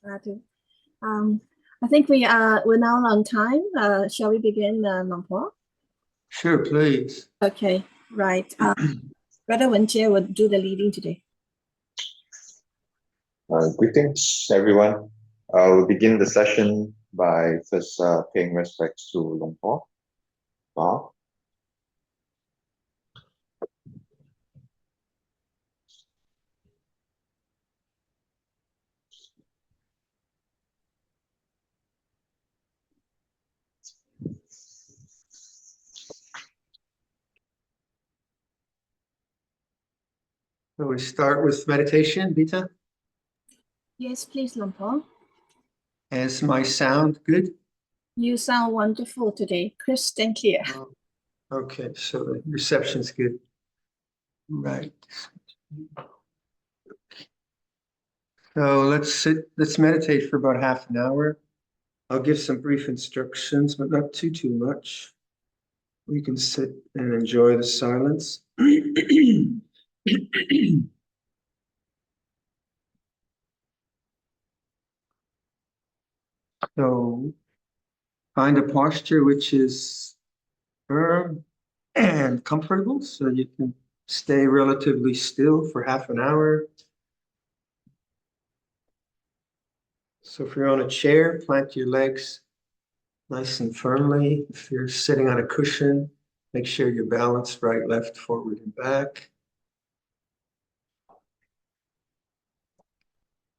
Sadhu. Um, I think we're now on time. Shall we begin, Luang Por? Sure, please. Okay, right. Brother Wenjie will do the leading today. Greetings, everyone. We'll begin the session by first paying respects to Luang Por. Bow. So we start with meditation, Vita. Yes, please, Luang Por. Is my sound good? You sound wonderful today, crisp and clear. Oh, okay, so the reception's good. Right. So let's meditate for about half an hour. I'll give some brief instructions, but not too much. We can sit and enjoy the silence. So find a posture which is firm and comfortable, so you can stay relatively still for half an hour. So if you're on a chair, plant your legs nice and firmly. If you're sitting on a cushion, make sure you're balanced right, left, forward, and back.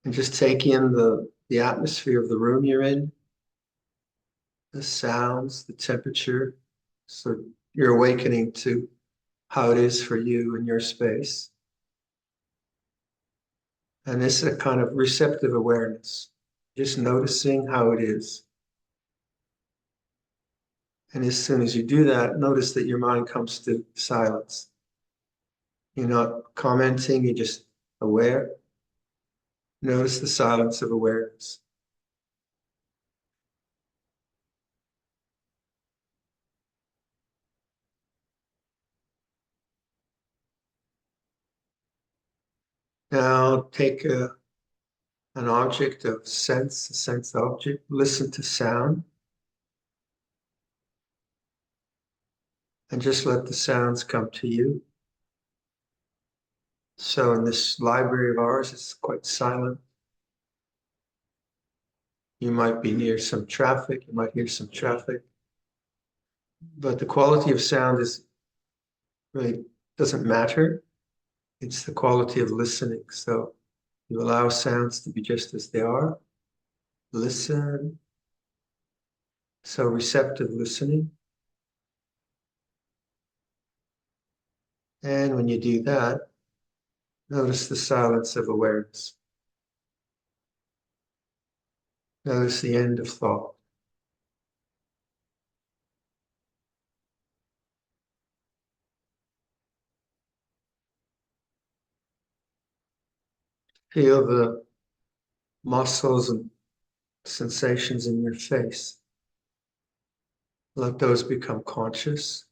And just take in the atmosphere of the room you're in, the sounds, the temperature. So you're awakening to how it is for you in your space. And this is a kind of receptive awareness, just noticing how it is. And as soon as you do that, notice that your mind comes to silence. You're not commenting, you're just aware. Notice the silence of awareness. Now take an object of sense, a sense object, listen to sound. And just let the sounds come to you. So in this library of ours, it's quite silent. You might be near some traffic, you might hear some traffic. But the quality of sound really doesn't matter. It's the quality of listening. So you allow sounds to be just as they are. Listen. So receptive listening. And when you do that, notice the silence of awareness. Notice the end of thought. Feel the muscles and sensations in your face. Let those become conscious.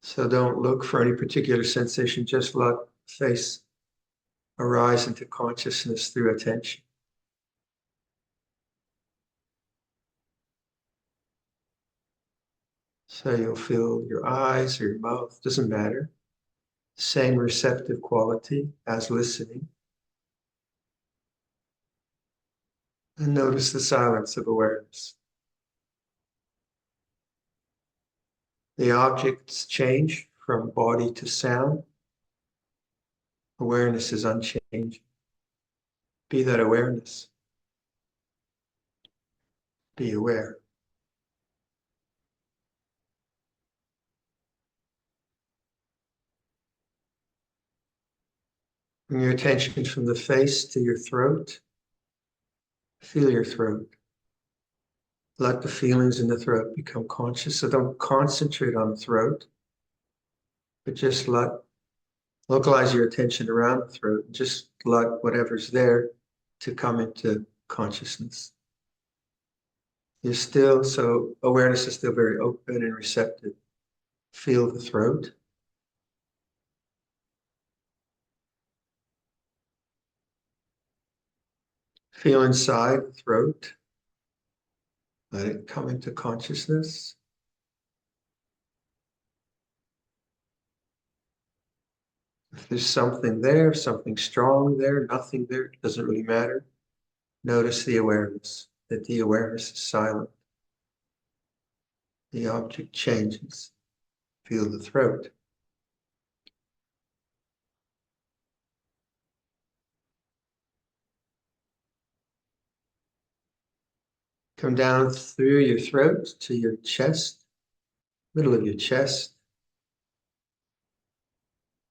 So don't look for any particular sensation, just let face arise into consciousness through attention. So you'll feel your eyes or your mouth, doesn't matter. Same receptive quality as listening. And notice the silence of awareness. The objects change from body to sound. Awareness is unchanging. Be that awareness. Be aware. Bring your attention from the face to your throat. Feel your throat. Let the feelings in the throat become conscious. So don't concentrate on the throat, but just localize your attention around the throat. And just let whatever's there to come into consciousness. So awareness is still very open and receptive. Feel the throat. Feel inside the throat. Let it come into consciousness. If there's something there, something strong there, nothing there, it doesn't really matter. Notice the awareness, that the awareness is silent. The object changes. Feel the throat. Come down through your throat to your chest, middle of your chest.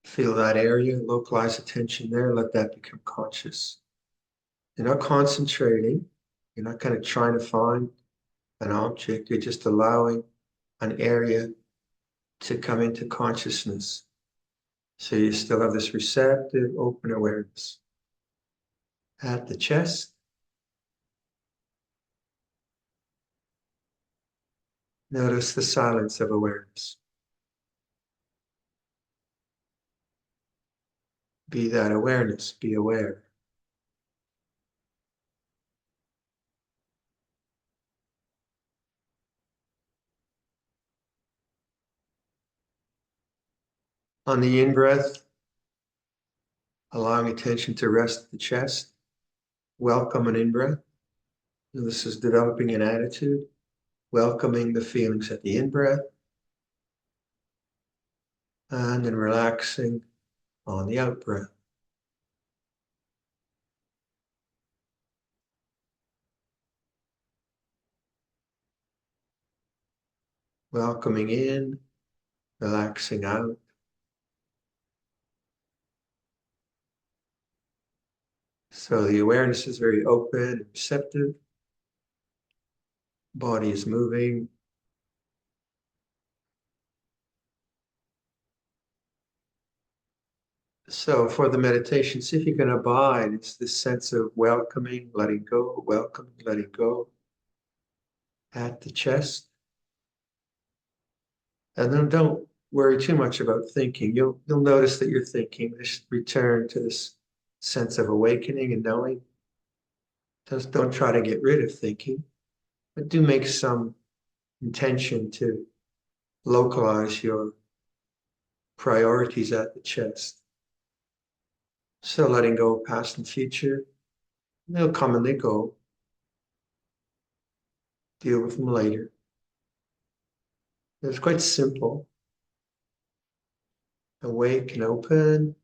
Feel that area, localize attention there, let that become conscious. You're not concentrating, you're not kind of trying to find an object, you're just allowing an area to come into consciousness. So you still have this receptive, open awareness. At the chest, notice the silence of awareness. Be that awareness, be aware. On the in-breath, allowing attention to rest at the chest. Welcome an in-breath. This is developing an attitude, welcoming the feelings at the in-breath, and then relaxing on the out-breath. Welcoming in, relaxing out. So the awareness is very open and receptive. Body is moving. So for the meditation, see if you can abide. It's this sense of welcoming, letting go, welcoming, letting go at the chest. And then don't worry too much about thinking. You'll notice that you're thinking. Just return to this sense of awakening and knowing. Just don't try to get rid of thinking, but do make some intention to localize your priorities at the chest. So letting go of past and future, they'll come and they go. Deal with them later. It's quite simple. Awake and open,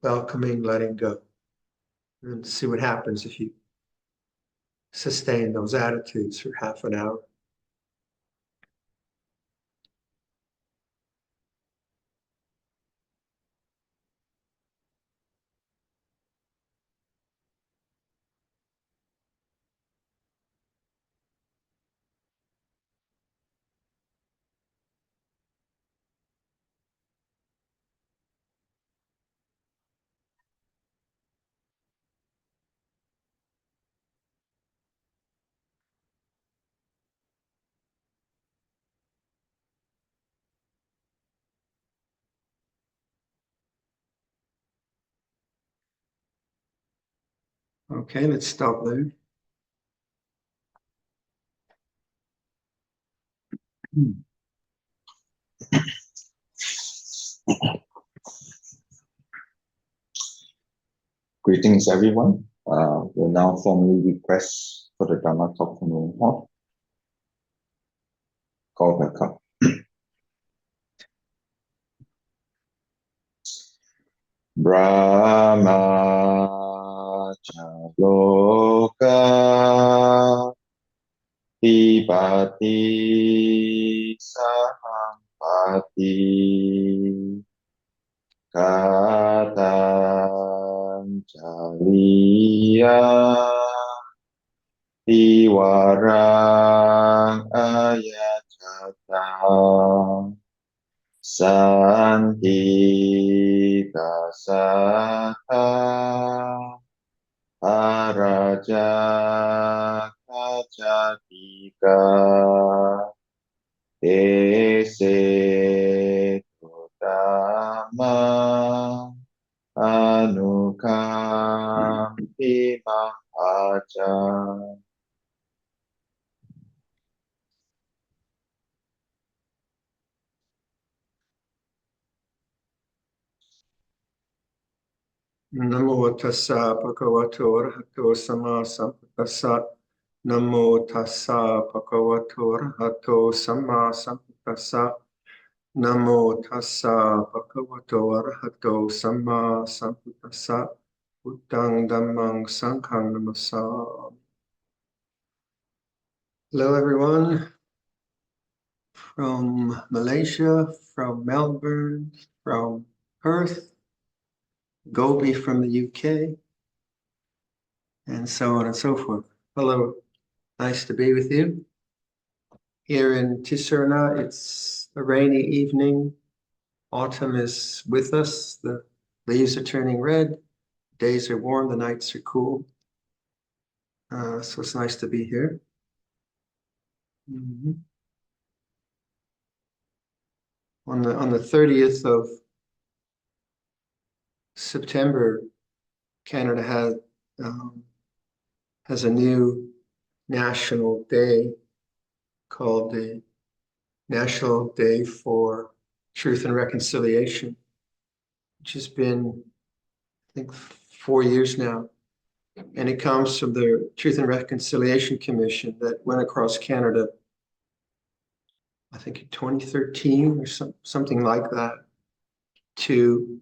welcoming, letting go. And see what happens if you sustain those attitudes for half an hour. Okay, let's stop there. Greetings, everyone. We'll now formally request for the Dhamma talk from Luang Por. Call back up. Brahma Chaloka Tibati Sahampati Katanjaliya Tiwarang Ayachata Santi Dasata Araja Kajatika Ese Todama Anukampi Vaca. Namo tassa bhagavato arahato sama sambuddhassa. Namo tassa bhagavato arahato sama sambuddhassa. Namo tassa bhagavato arahato sama sambuddhassa. Buddhang dhammang sanghang namassa. Hello everyone from Malaysia, from Melbourne, from Perth, Gobi from the UK, and so on and so forth. Hello, nice to be with you. Here in Tisurna, it's a rainy evening. Autumn is with us. The leaves are turning red. Days are warm, the nights are cool. So it's nice to be here. On the 30th of September, Canada has a new national day called the National Day for Truth and Reconciliation, which has been, I think, 4 years now. And it comes from the Truth and Reconciliation Commission that went across Canada, I think in 2013 or something like that, to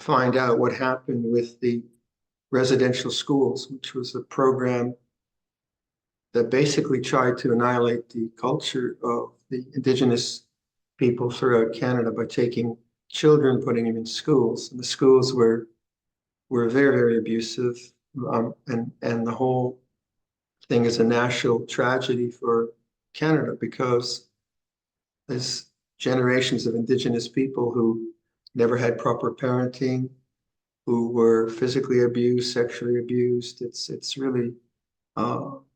find out what happened with the residential schools, which was a program that basically tried to annihilate the culture of the Indigenous people throughout Canada by taking children, putting them in schools. And the schools were very, very abusive. And the whole thing is a national tragedy for Canada because there's generations of Indigenous people who never had proper parenting, who were physically abused, sexually abused. It's really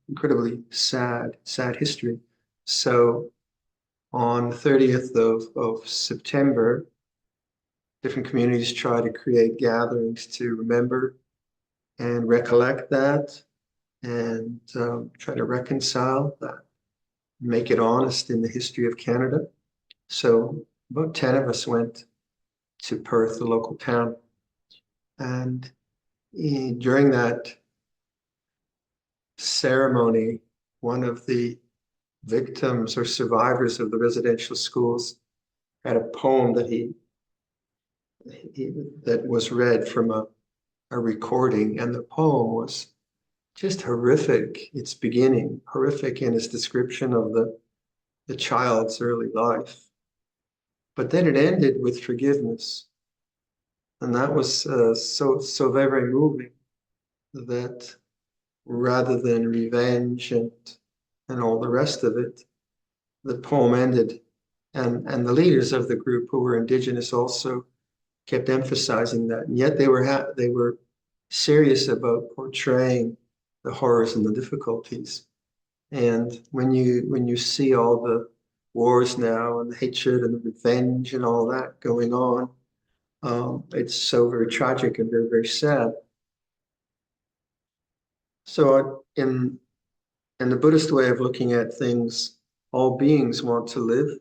incredibly sad history. So on the 30th of September, different communities try to create gatherings to remember and recollect that and try to reconcile that, make it honest in the history of Canada. So about 10 of us went to Perth, the local town. And during that ceremony, one of the victims or survivors of the residential schools had a poem that that was read from a recording, and the poem was just horrific. Its beginning, horrific in its description of the child's early life. But then it ended with forgiveness. And that was so very, very moving that rather than revenge and all the rest of it, the poem ended. And the leaders of the group who were Indigenous also kept emphasizing that. And yet they were serious about portraying the horrors and the difficulties. And when you see all the wars now and the hatred and the revenge and all that going on, it's so very tragic and very, very sad. So in the Buddhist way of looking at things, all beings want to live.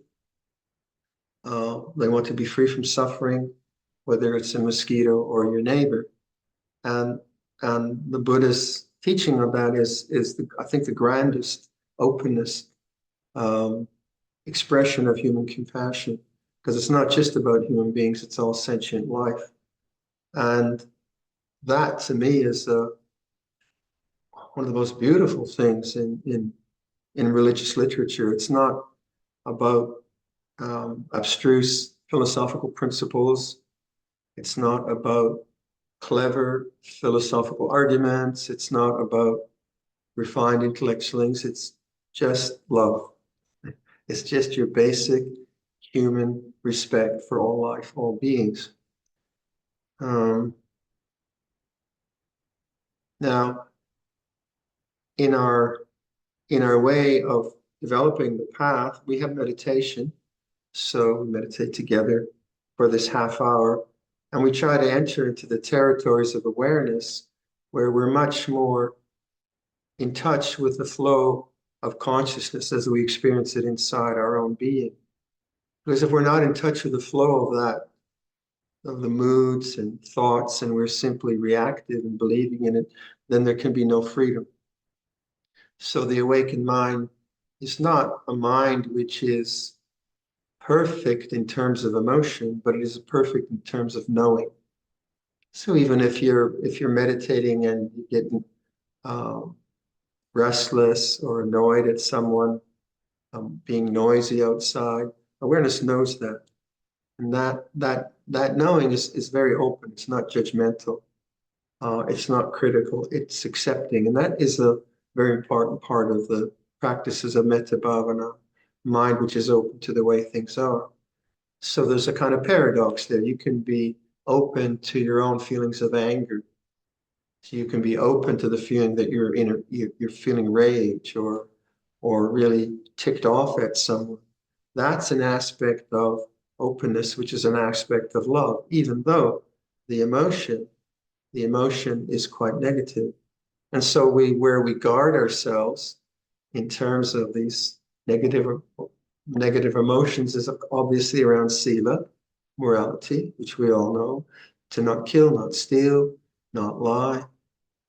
They want to be free from suffering, whether it's a mosquito or your neighbor. And the Buddha's teaching of that is I think the grandest openness expression of human compassion, because it's not just about human beings, it's all sentient life. And that to me is one of the most beautiful things in religious literature. It's not about abstruse philosophical principles. It's not about clever philosophical arguments. It's not about refined intellectual things. It's just love. It's just your basic human respect for all life, all beings. Now, in our way of developing the path, we have meditation. So we meditate together for this half hour, and we try to enter into the territories of awareness where we're much more in touch with the flow of consciousness as we experience it inside our own being. Because if we're not in touch with the flow of that, of the moods and thoughts, and we're simply reactive and believing in it, then there can be no freedom. So the awakened mind is not a mind which is perfect in terms of emotion, but it is perfect in terms of knowing. So even if you're meditating and you get restless or annoyed at someone being noisy outside, awareness knows that, and that knowing is very open. It's not judgmental. It's not critical. It's accepting, and that is a very important part of the practices of metta bhavana, mind which is open to the way things are. So there's a kind of paradox there. You can be open to your own feelings of anger. So you can be open to the feeling that you're feeling rage or really ticked off at someone. That's an aspect of openness, which is an aspect of love, even though the emotion is quite negative. And so where we guard ourselves in terms of these negative emotions is obviously around sila, morality, which we all know, to not kill, not steal, not lie,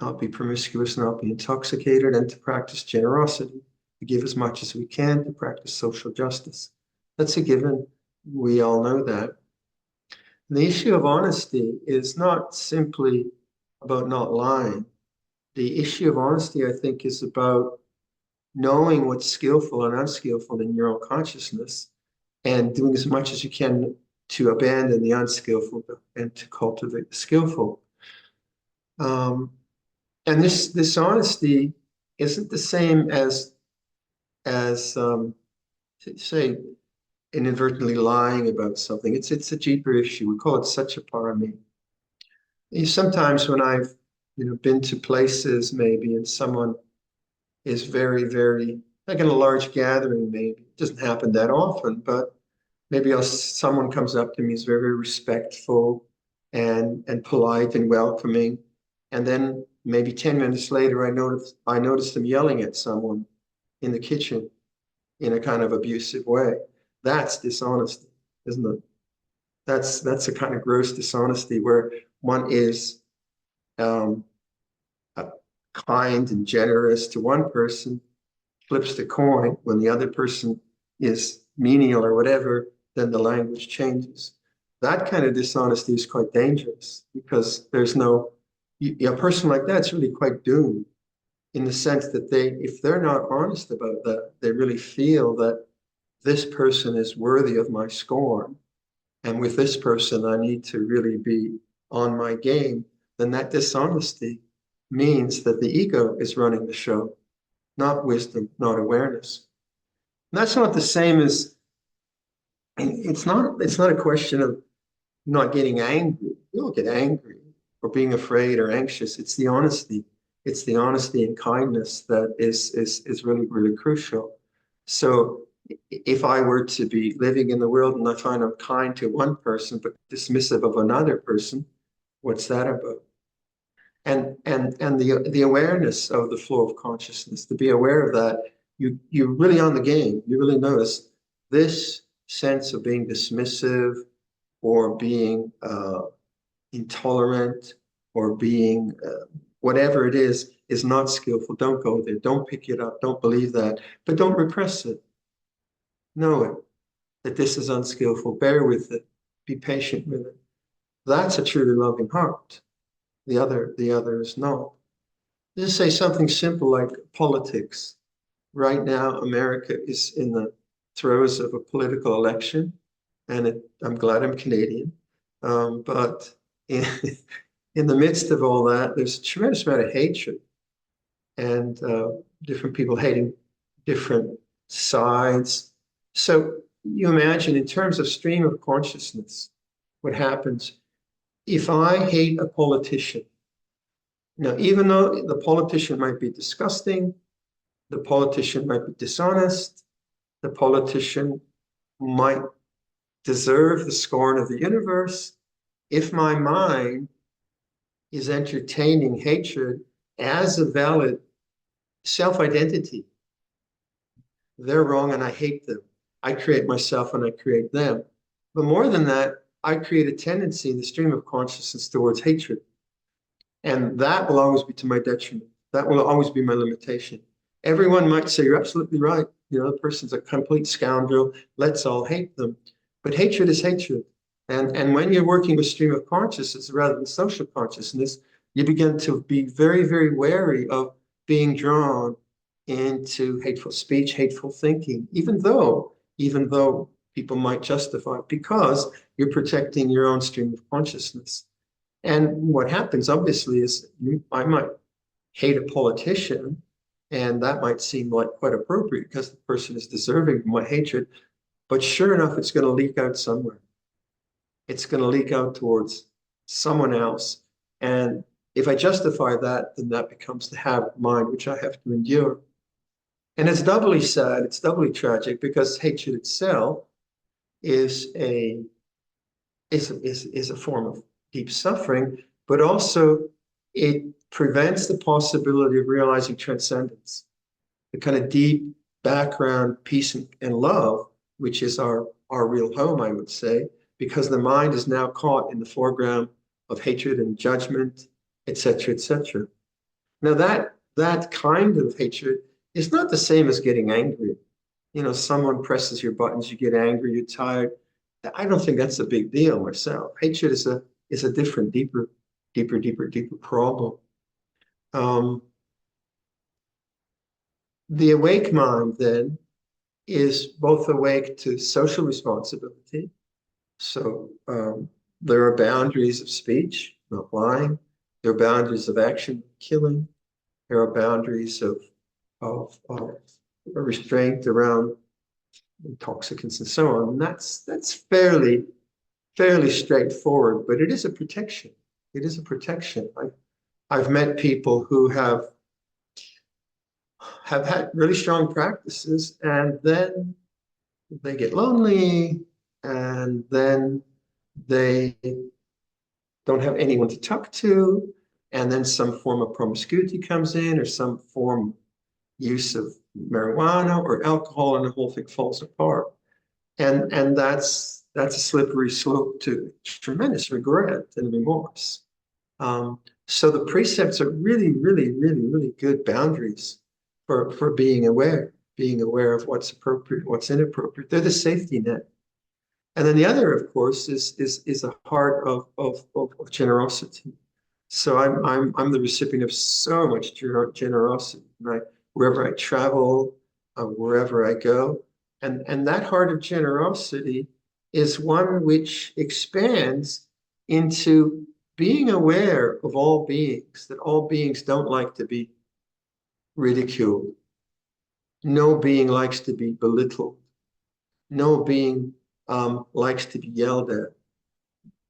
not be promiscuous, not be intoxicated, and to practice generosity, to give as much as we can, to practice social justice. That's a given. We all know that. And the issue of honesty is not simply about not lying. The issue of honesty, I think, is about knowing what's skillful and unskillful in your own consciousness and doing as much as you can to abandon the unskillful and to cultivate the skillful. And this honesty isn't the same as say, inadvertently lying about something. It's a deeper issue. We call it satyaparami. Sometimes when I've been to places maybe and someone is very, very, like in a large gathering maybe, it doesn't happen that often, but maybe someone comes up to me, is very, very respectful and polite and welcoming. And then maybe 10 minutes later, I noticed them yelling at someone in the kitchen in a kind of abusive way. That's dishonesty, isn't it? That's a kind of gross dishonesty where one is kind and generous to one person, flips the coin when the other person is menial or whatever, then the language changes. That kind of dishonesty is quite dangerous because there's a person like that's really quite doomed in the sense that if they're not honest about that, they really feel that this person is worthy of my scorn. And with this person, I need to really be on my game. Then that dishonesty means that the ego is running the show, not wisdom, not awareness. And that's not the same as, it's not a question of not getting angry. We don't get angry or being afraid or anxious. It's the honesty. It's the honesty and kindness that is really, really crucial. So if I were to be living in the world and I find I'm kind to one person but dismissive of another person, what's that about? And the awareness of the flow of consciousness, to be aware of that, you're really on the game. You really notice this sense of being dismissive or being intolerant or being whatever it is not skillful. Don't go there. Don't pick it up. Don't believe that. But don't repress it. Know it, that this is unskillful. Bear with it. Be patient with it. That's a truly loving heart. The other is not. Just say something simple like politics. Right now, America is in the throes of a political election, and I'm glad I'm Canadian. But in the midst of all that, there's a tremendous amount of hatred and different people hating different sides. So you imagine in terms of stream of consciousness, what happens if I hate a politician. Now, even though the politician might be disgusting, the politician might be dishonest, the politician might deserve the scorn of the universe, if my mind is entertaining hatred as a valid self-identity. They're wrong and I hate them. I create myself and I create them. But more than that, I create a tendency in the stream of consciousness towards hatred. And that will always be to my detriment. That will always be my limitation. Everyone might say, you're absolutely right. You know, the person's a complete scoundrel. Let's all hate them. But hatred is hatred. And when you're working with stream of consciousness rather than social consciousness, you begin to be very, very wary of being drawn into hateful speech, hateful thinking, even though people might justify it, because you're protecting your own stream of consciousness. And what happens, obviously, is I might hate a politician, and that might seem like quite appropriate because the person is deserving of my hatred. But sure enough, it's going to leak out somewhere. It's going to leak out towards someone else. And if I justify that, then that becomes the habit of mind, which I have to endure. And it's doubly sad, it's doubly tragic, because hatred itself is a form of deep suffering, but also it prevents the possibility of realizing transcendence, the kind of deep background peace and love, which is our real home, I would say, because the mind is now caught in the foreground of hatred and judgment, etc., etc. Now that kind of hatred is not the same as getting angry. You know, someone presses your buttons, you get angry, you're tired. I don't think that's a big deal myself. Hatred is a different, deeper problem. The awake mind then is both awake to social responsibility. So there are boundaries of speech, not lying. There are boundaries of action, killing. There are boundaries of restraint around intoxicants and so on. And that's fairly straightforward, but it is a protection. It is a protection. I've met people who have had really strong practices, and then they get lonely, and then they don't have anyone to talk to, and then some form of promiscuity comes in, or some form of use of marijuana or alcohol, and the whole thing falls apart. And that's a slippery slope to tremendous regret and remorse. So the precepts are really good boundaries for being aware of what's appropriate, what's inappropriate. They're the safety net. And then the other, of course, is a heart of generosity. So I'm the recipient of so much generosity, right? Wherever I travel, wherever I go. And that heart of generosity is one which expands into being aware of all beings, that all beings don't like to be ridiculed. No being likes to be belittled. No being likes to be yelled at.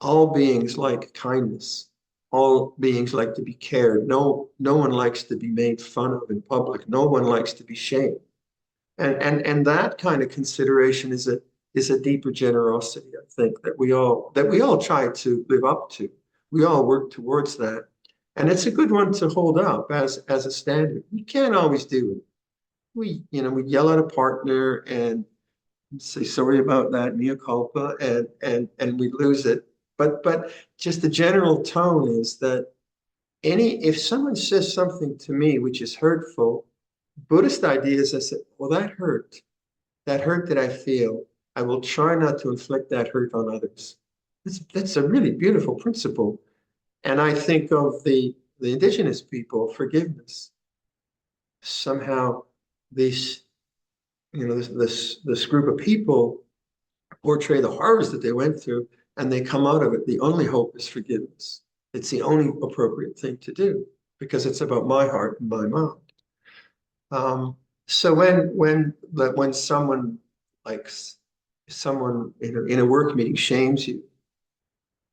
All beings like kindness. All beings like to be cared. No one likes to be made fun of in public. No one likes to be shamed. And that kind of consideration is a deeper generosity, I think, that we all try to live up to. We all work towards that. And it's a good one to hold up as a standard. We can't always do it. We yell at a partner and say sorry about that, mea culpa, and we lose it. But just the general tone is that if someone says something to me which is hurtful, Buddhist ideas, I said, well, that hurt that I feel, I will try not to inflict that hurt on others. That's a really beautiful principle. And I think of the indigenous people, forgiveness. Somehow this group of people portray the horrors that they went through, and they come out of it. The only hope is forgiveness. It's the only appropriate thing to do, because it's about my heart and my mind. So when someone, like someone in a work meeting, shames you,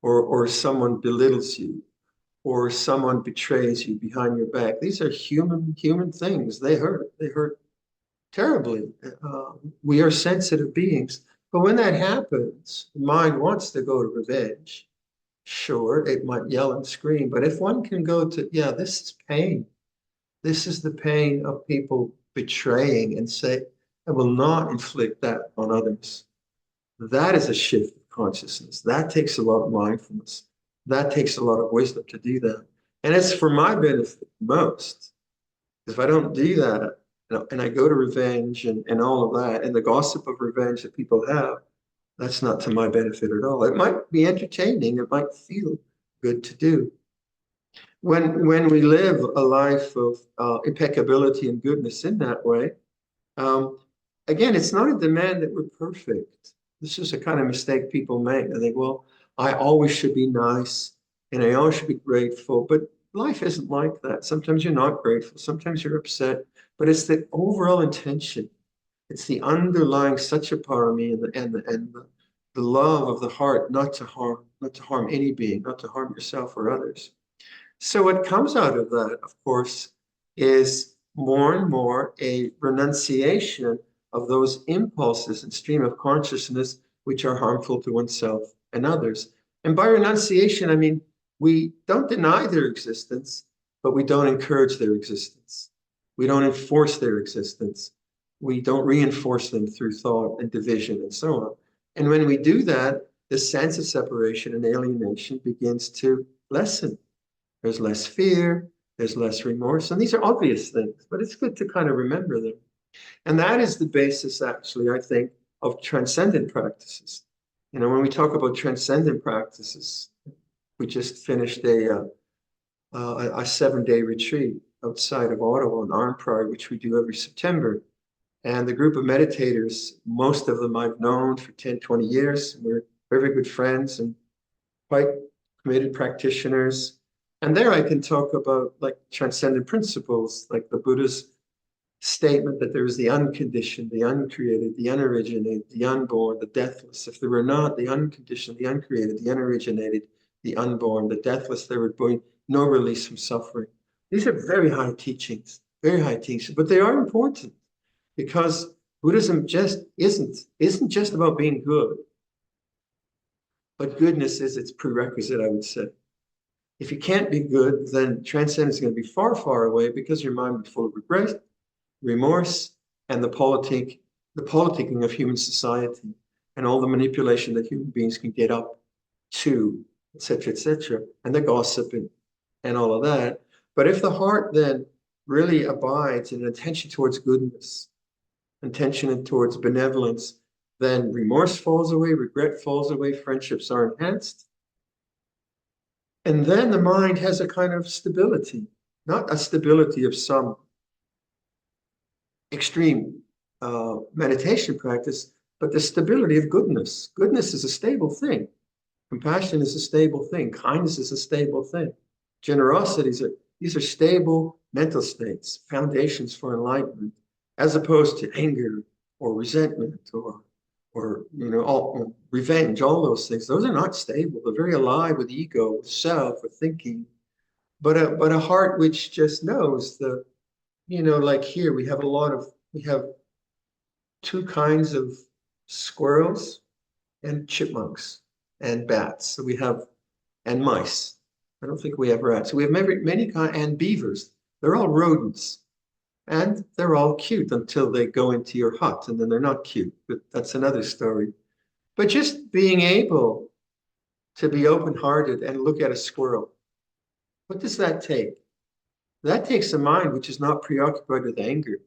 or someone belittles you, or someone betrays you behind your back, these are human things. They hurt terribly. We are sensitive beings, but when that happens, the mind wants to go to revenge. Sure, it might yell and scream, but if one can go to, yeah, this is pain. This is the pain of people betraying and say, I will not inflict that on others. That is a shift of consciousness. That takes a lot of mindfulness. That takes a lot of wisdom to do that. And it's for my benefit most. If I don't do that, and I go to revenge and all of that, and the gossip of revenge that people have, that's not to my benefit at all. It might be entertaining. It might feel good to do. When we live a life of impeccability and goodness in that way, again, it's not a demand that we're perfect. This is a kind of mistake people make. They think, well, I always should be nice and I always should be grateful. But life isn't like that. Sometimes you're not grateful. Sometimes you're upset. But it's the overall intention. It's the underlying satchiparami and the love of the heart not to harm any being, not to harm yourself or others. So what comes out of that, of course, is more and more a renunciation of those impulses and stream of consciousness which are harmful to oneself and others. And by renunciation, I mean, we don't deny their existence, but we don't encourage their existence. We don't enforce their existence. We don't reinforce them through thought and division and so on. And when we do that, the sense of separation and alienation begins to lessen. There's less fear, there's less remorse. And these are obvious things, but it's good to kind of remember them. And that is the basis, actually, I think, of transcendent practices. You know, when we talk about transcendent practices, we just finished a 7-day retreat outside of Ottawa in Arnprior, which we do every September. And the group of meditators, most of them I've known for 10, 20 years. We're very good friends and quite committed practitioners. And there I can talk about like transcendent principles, like the Buddha's statement that there is the unconditioned, the uncreated, the unoriginated, the unborn, the deathless. If there were not the unconditioned, the uncreated, the unoriginated, the unborn, the deathless, there would be no release from suffering. These are very high teachings, but they are important because Buddhism just isn't just about being good, but goodness is its prerequisite, I would say. If you can't be good, then transcendence is going to be far, far away because your mind will be full of regret, remorse, and the politicking of human society and all the manipulation that human beings can get up to, etc., and the gossiping and all of that. But if the heart then really abides in an attention towards goodness, intention towards benevolence, then remorse falls away, regret falls away, friendships are enhanced. And then the mind has a kind of stability, not a stability of some extreme meditation practice, but the stability of goodness. Goodness is a stable thing. Compassion is a stable thing. Kindness is a stable thing. Generosity these are stable mental states, foundations for enlightenment, as opposed to anger or resentment or revenge, all those things. Those are not stable. They're very alive with ego, with self, with thinking. But a heart which just knows like here we have two kinds of squirrels and chipmunks and bats. So and mice. I don't think we have rats. So we have many kinds, and beavers. They're all rodents. And they're all cute until they go into your hut, and then they're not cute, but that's another story. But just being able to be open-hearted and look at a squirrel, what does that take? That takes a mind which is not preoccupied with anger,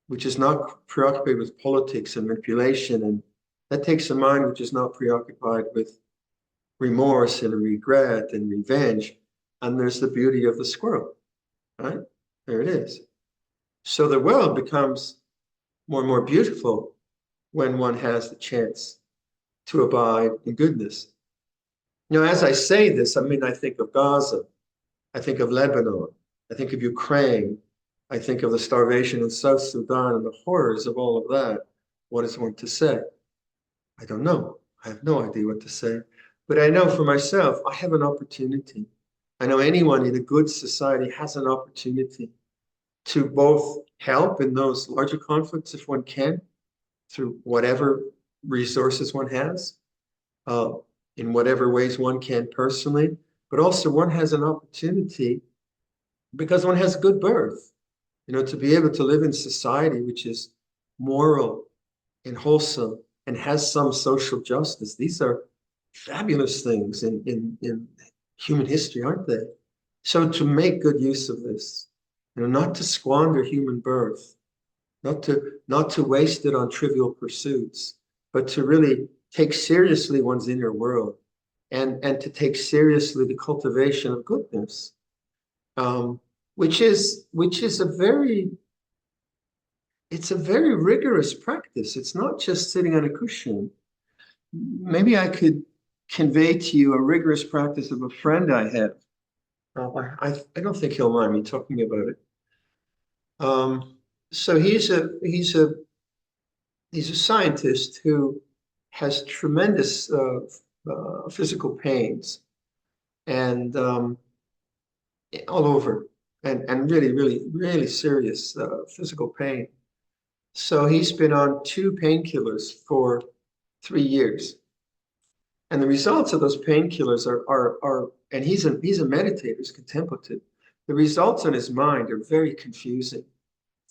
which is not preoccupied with politics and manipulation, and that takes a mind which is not preoccupied with remorse and regret and revenge. And there's the beauty of the squirrel, right? There it is. So the world becomes more and more beautiful when one has the chance to abide in goodness. As I say this, I think of Gaza, I think of Lebanon, I think of Ukraine, I think of the starvation in South Sudan and the horrors of all of that. What is one to say? I don't know. I have no idea what to say. But I know for myself, I have an opportunity. I know anyone in a good society has an opportunity to both help in those larger conflicts if one can, through whatever resources one has, in whatever ways one can personally, but also one has an opportunity because one has good birth, to be able to live in society which is moral and wholesome and has some social justice. These are fabulous things in human history, aren't they? So to make good use of this, not to squander human birth, not to waste it on trivial pursuits, but to really take seriously one's inner world and to take seriously the cultivation of goodness, which is it's a very rigorous practice. It's not just sitting on a cushion. Maybe I could convey to you a rigorous practice of a friend I have. I don't think he'll mind me talking about it. So he's a scientist who has tremendous physical pains and all over, and really serious physical pain. So he's been on 2 painkillers for 3 years. And the results of those painkillers are and he's a meditator, he's contemplative. The results on his mind are very confusing.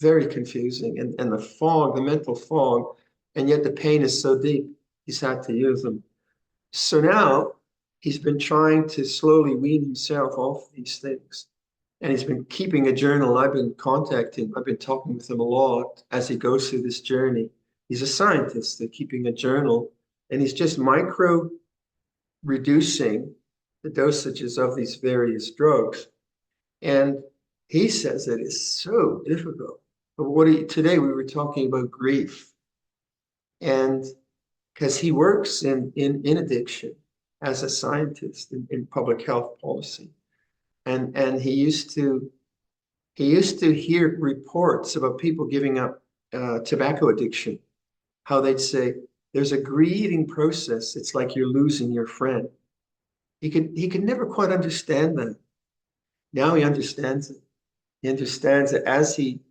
And the fog, the mental fog, and yet the pain is so deep, he's had to use them. So now he's been trying to slowly wean himself off these things. And he's been keeping a journal. I've been talking with him a lot as he goes through this journey. He's a scientist, they're keeping a journal, and he's just micro reducing the dosages of these various drugs. And he says it is so difficult. But today we were talking about grief. And because he works in addiction as a scientist in public health policy. And he used to hear reports about people giving up tobacco addiction, how they'd say, there's a grieving process. It's like you're losing your friend. He could never quite understand that. Now he understands it. He understands that as he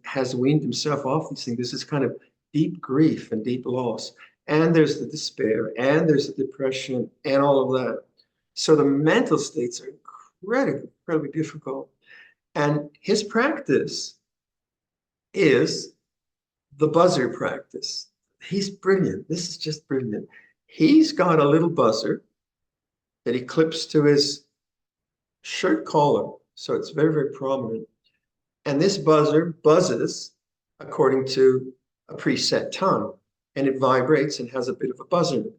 has weaned himself off these things, there's this kind of deep grief and deep loss. And there's the despair, and there's the depression, and all of that. So the mental states are incredibly difficult. And his practice is the buzzer practice. He's brilliant. This is just brilliant. He's got a little buzzer that he clips to his shirt collar. So it's very prominent. And this buzzer buzzes according to a preset time. And it vibrates and has a bit of a buzz in it.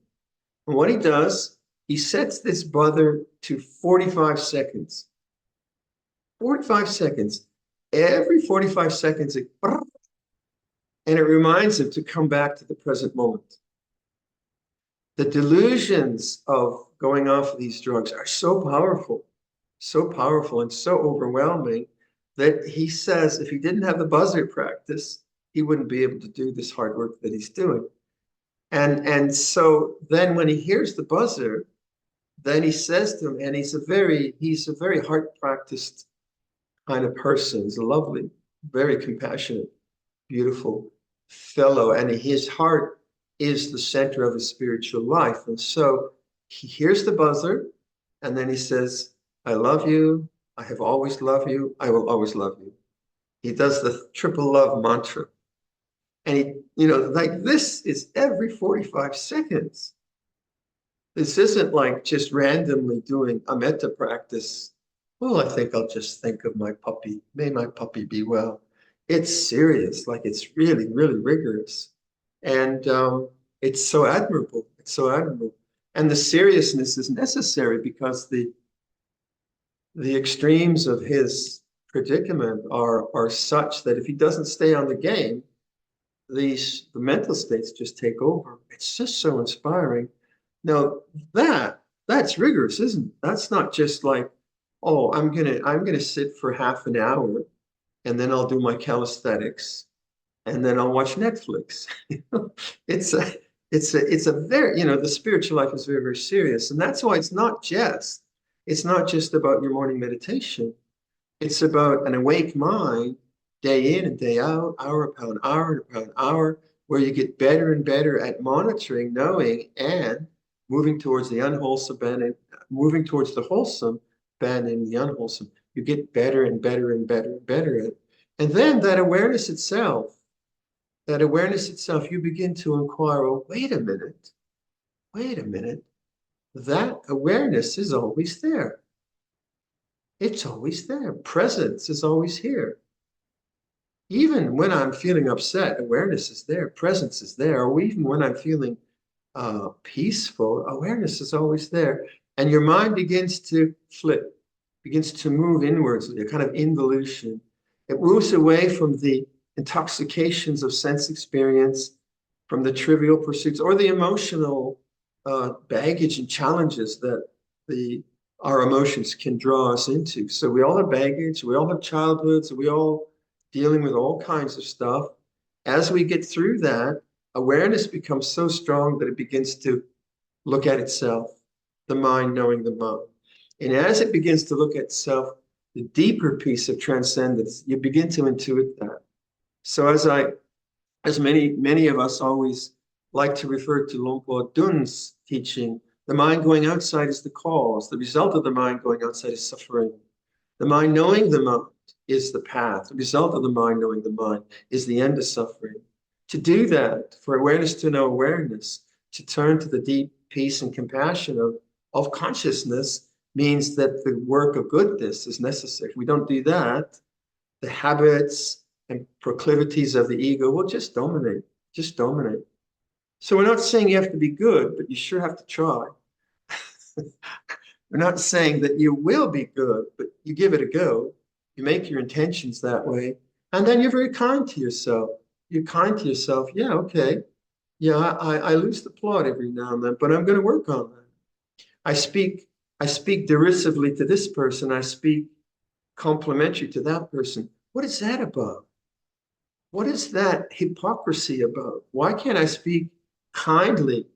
And what he does, he sets this buzzer to 45 seconds. 45 seconds. Every 45 seconds, and it reminds him to come back to the present moment. The delusions of going off of these drugs are so powerful and so overwhelming that he says if he didn't have the buzzer practice, he wouldn't be able to do this hard work that he's doing. And so then when he hears the buzzer, then he says to him, and he's a very heart practiced kind of person. He's a lovely, very compassionate, beautiful fellow, and his heart is the center of his spiritual life. And so he hears the buzzer, and then he says, I love you, I have always loved you, I will always love you. He does the triple love mantra. And he, like this is every 45 seconds. This isn't like just randomly doing a metta practice. Well, I think I'll just think of my puppy. May my puppy be well. It's serious, like it's really rigorous. And it's so admirable. It's so admirable. And the seriousness is necessary because the extremes of his predicament are such that if he doesn't stay on the game, the mental states just take over. It's just so inspiring. Now that's rigorous, isn't it? That's not just like, oh, I'm gonna sit for half an hour and then I'll do my calisthenics and then I'll watch Netflix. It's a very, the spiritual life is very serious. And that's why it's not just about your morning meditation. It's about an awake mind, day in and day out, hour upon hour, where you get better and better at monitoring, knowing, and moving towards the unwholesome, moving towards the wholesome, abandoning the unwholesome. You get better and better and better and better at it. And then that awareness itself, you begin to inquire, oh, wait a minute. That awareness is always there. It's always there. Presence is always here. Even when I'm feeling upset, awareness is there. Presence is there. Or even when I'm feeling peaceful, awareness is always there. And your mind begins to flip, begins to move inwards, a kind of involution. It moves away from the intoxications of sense experience, from the trivial pursuits or the emotional baggage and challenges that our emotions can draw us into. So we all have baggage, we all have childhoods, we all dealing with all kinds of stuff. As we get through that, awareness becomes so strong that it begins to look at itself, the mind knowing the mind. And as it begins to look at itself, the deeper piece of transcendence, you begin to intuit that. So as many of us always like to refer to Luang Por Dun's teaching, the mind going outside is the cause. The result of the mind going outside is suffering. The mind knowing the mind is the path. The result of the mind knowing the mind is the end of suffering. To do that, for awareness to know awareness, to turn to the deep peace and compassion of consciousness, means that the work of goodness is necessary. If we don't do that, the habits and proclivities of the ego will just dominate. So we're not saying you have to be good, but you sure have to try. We're not saying that you will be good, but you give it a go. You make your intentions that way. And then you're very kind to yourself. You're kind to yourself. Yeah, okay. Yeah, I lose the plot every now and then, but I'm going to work on that. I speak derisively to this person. I speak complimentary to that person. What is that about? What is that hypocrisy about? Why can't I speak kindly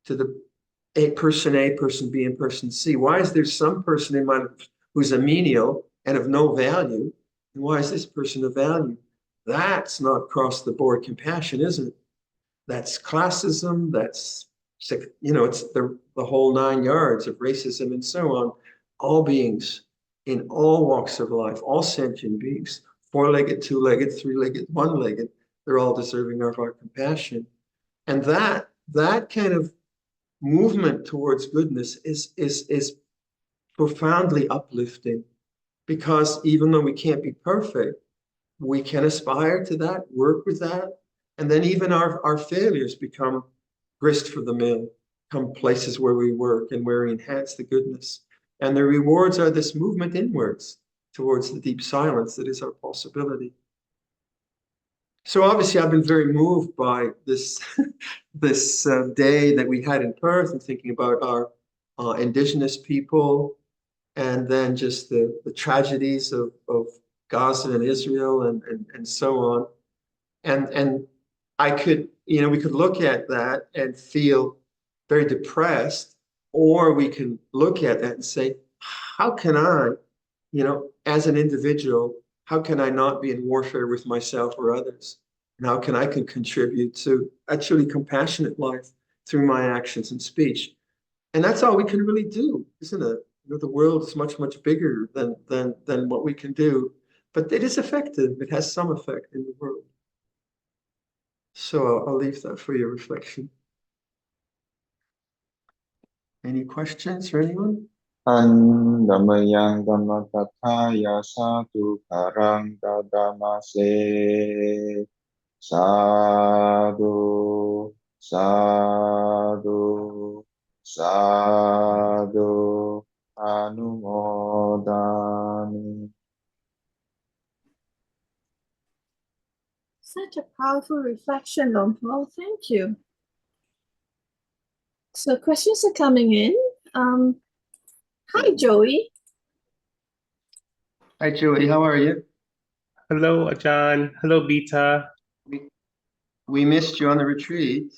to a person B, and person C? Why is there some person in my life who's a menial and of no value? And why is this person of value? That's not across the board compassion, isn't it? That's classism. That's, it's the whole 9 yards of racism and so on. All beings in all walks of life, all sentient beings, 4-legged, 2-legged, 3-legged, 1-legged, they're all deserving of our compassion. And that kind of movement towards goodness is profoundly uplifting, because even though we can't be perfect, we can aspire to that, work with that, and then even our failures become grist for the mill, become places where we work and where we enhance the goodness. And the rewards are this movement inwards towards the deep silence that is our possibility. So obviously I've been very moved by this day that we had in Perth, and thinking about our indigenous people, and then just the tragedies of Gaza and Israel and so on. And we could look at that and feel very depressed, or we can look at that and say, how can I, as an individual, how can I not be in warfare with myself or others? And how can I contribute to a truly compassionate life through my actions and speech? And that's all we can really do, isn't it? The world is much, much bigger than what we can do, but it is effective. It has some effect in the world. So I'll leave that for your reflection. Any questions for anyone? Andamayang Dhammakatthaya Satu Karang Dadamase Sadhu Sadhu Sadhu Anumodami. Such a powerful reflection, Luang Por. Thank you. So questions are coming in. Hi, Joey. Hi, Joey. How are you? Hello, Ajahn. Hello, Beta. We missed you on the retreat.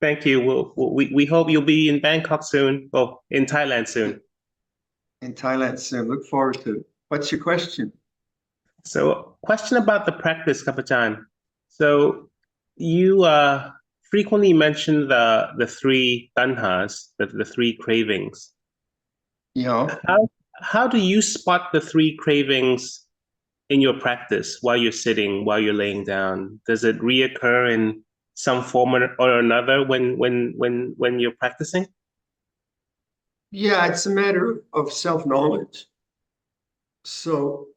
Thank you. We hope you'll be in Bangkok soon. Well, in Thailand soon. In Thailand soon. Look forward to it. What's your question? So, question about the practice, Ajahn. So, you frequently mention the three tanhas, the three cravings. Yeah. How do you spot the three cravings in your practice while you're sitting, while you're laying down? Does it reoccur in some form or another when you're practicing? Yeah, it's a matter of self-knowledge. So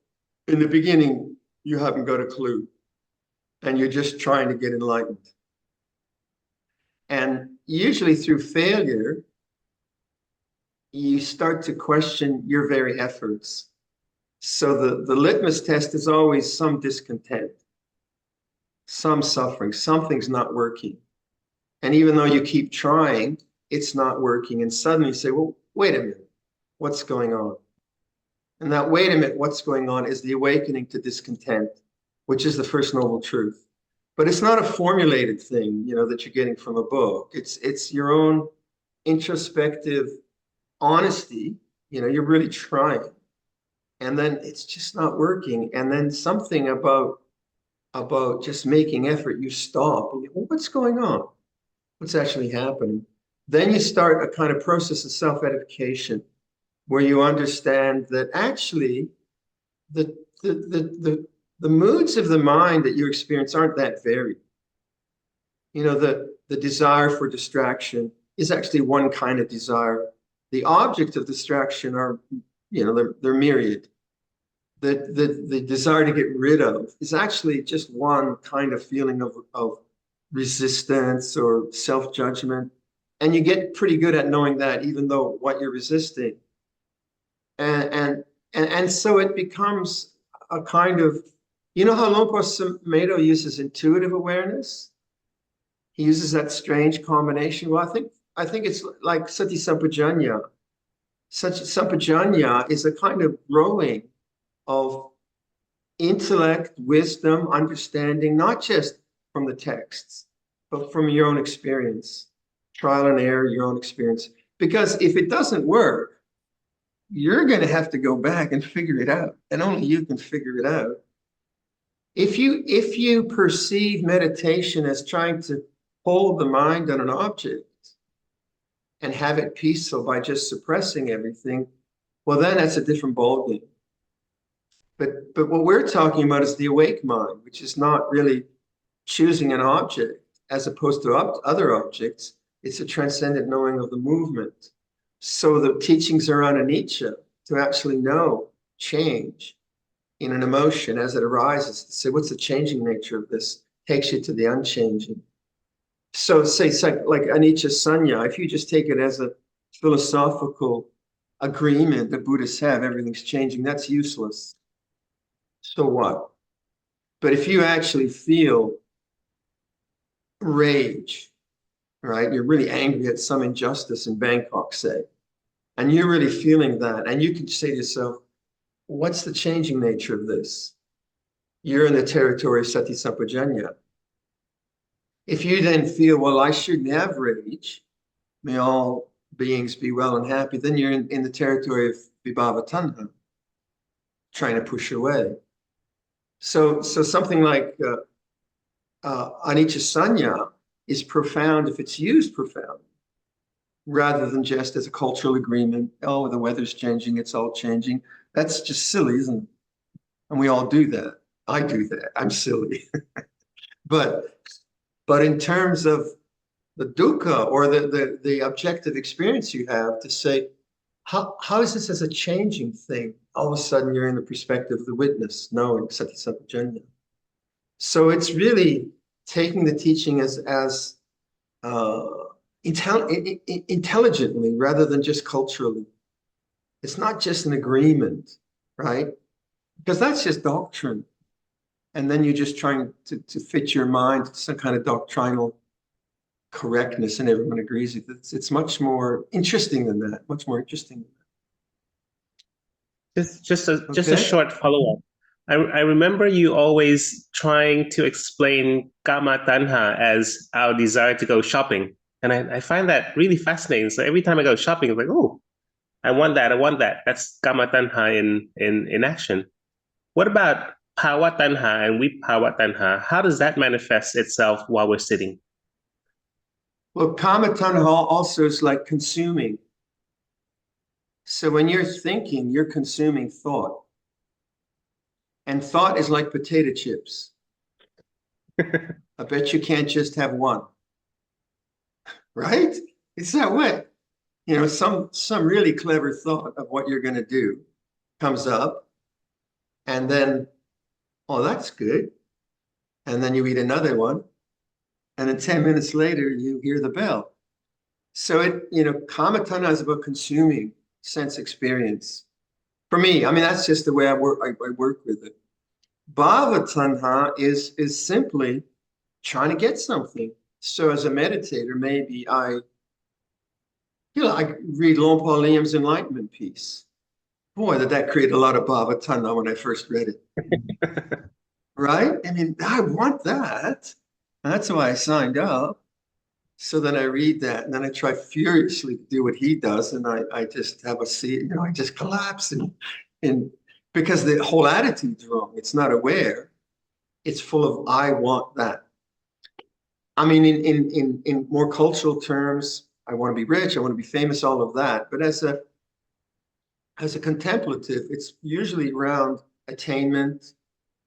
in the beginning, you haven't got a clue, and you're just trying to get enlightened. And usually through failure, you start to question your very efforts. So the litmus test is always some discontent, some suffering, something's not working. And even though you keep trying, it's not working. And suddenly you say, well, wait a minute, what's going on? And that wait a minute, what's going on is the awakening to discontent, which is the first noble truth. But it's not a formulated thing, that you're getting from a book. It's your own introspective honesty. You're really trying. And then it's just not working. And then something about just making effort, you stop. And well, what's going on? What's actually happening? Then you start a kind of process of self-edification where you understand that actually the moods of the mind that you experience aren't that varied. The desire for distraction is actually one kind of desire. The object of distraction are, they're myriad. The desire to get rid of is actually just one kind of feeling of resistance or self-judgment. And you get pretty good at knowing that, even though what you're resisting. And so it becomes a kind of, how Luang Por Viradhammo uses intuitive awareness? He uses that strange combination. Well, I think it's like sati sampajanya. Such sampajanya is a kind of growing of intellect, wisdom, understanding, not just from the texts, but from your own experience, trial and error, your own experience. Because if it doesn't work, you're going to have to go back and figure it out, and only you can figure it out. If you perceive meditation as trying to hold the mind on an object and have it peaceful by just suppressing everything, well, then that's a different ballgame. But what we're talking about is the awake mind, which is not really choosing an object as opposed to other objects. It's a transcendent knowing of the movement. So the teachings are on anicca, to actually know change in an emotion as it arises, to say, what's the changing nature of this? Takes you to the unchanging. So say like anicca sanya, if you just take it as a philosophical agreement that Buddhists have, everything's changing, that's useless. So what? But if you actually feel rage, right? You're really angry at some injustice in Bangkok, say, and you're really feeling that, and you can say to yourself, what's the changing nature of this? You're in the territory of sati sampajanya. If you then feel, well, I shouldn't have rage, may all beings be well and happy, then you're in the territory of vibhava tanha, trying to push away. So something like anicca sanya is profound if it's used profound, rather than just as a cultural agreement. Oh, the weather's changing, it's all changing. That's just silly, isn't it? And we all do that. I do that. I'm silly. But in terms of the dukkha or the objective experience you have, to say, how is this as a changing thing? All of a sudden you're in the perspective of the witness, knowing sati sampajanya. So it's really taking the teaching as intelligently rather than just culturally. It's not just an agreement, right? Because that's just doctrine. And then you're just trying to fit your mind to some kind of doctrinal correctness, and everyone agrees with it. It's much more interesting than that, much more interesting than that. Just a short follow-up. I remember you always trying to explain kama tanha as our desire to go shopping. And I find that really fascinating. So every time I go shopping, I'm like, oh, I want that. That's kama tanha in action. What about bhava tanha and vibhava tanha? How does that manifest itself while we're sitting? Well, kama tanha also is like consuming. So when you're thinking, you're consuming thought. And thought is like potato chips. I bet you can't just have one. Right? It's that way. You know, some really clever thought of what you're going to do comes up, and then, oh, that's good. And then you eat another one, and then 10 minutes later, you hear the bell. So kama tanha is about consuming sense experience. For me, I mean, that's just the way I work. I work with it. Bhava tanha is simply trying to get something. So as a meditator, maybe I read Luang Por Liam's Enlightenment piece. Boy, did that create a lot of bhava tanha when I first read it. Right? I mean, I want that. And that's why I signed up. So then I read that, and then I try furiously to do what he does, and I just have a seat, I just collapse and because the whole attitude's wrong. It's not aware. It's full of I want that. I mean, in more cultural terms, I want to be rich, I want to be famous, all of that. But as a contemplative, it's usually around attainment,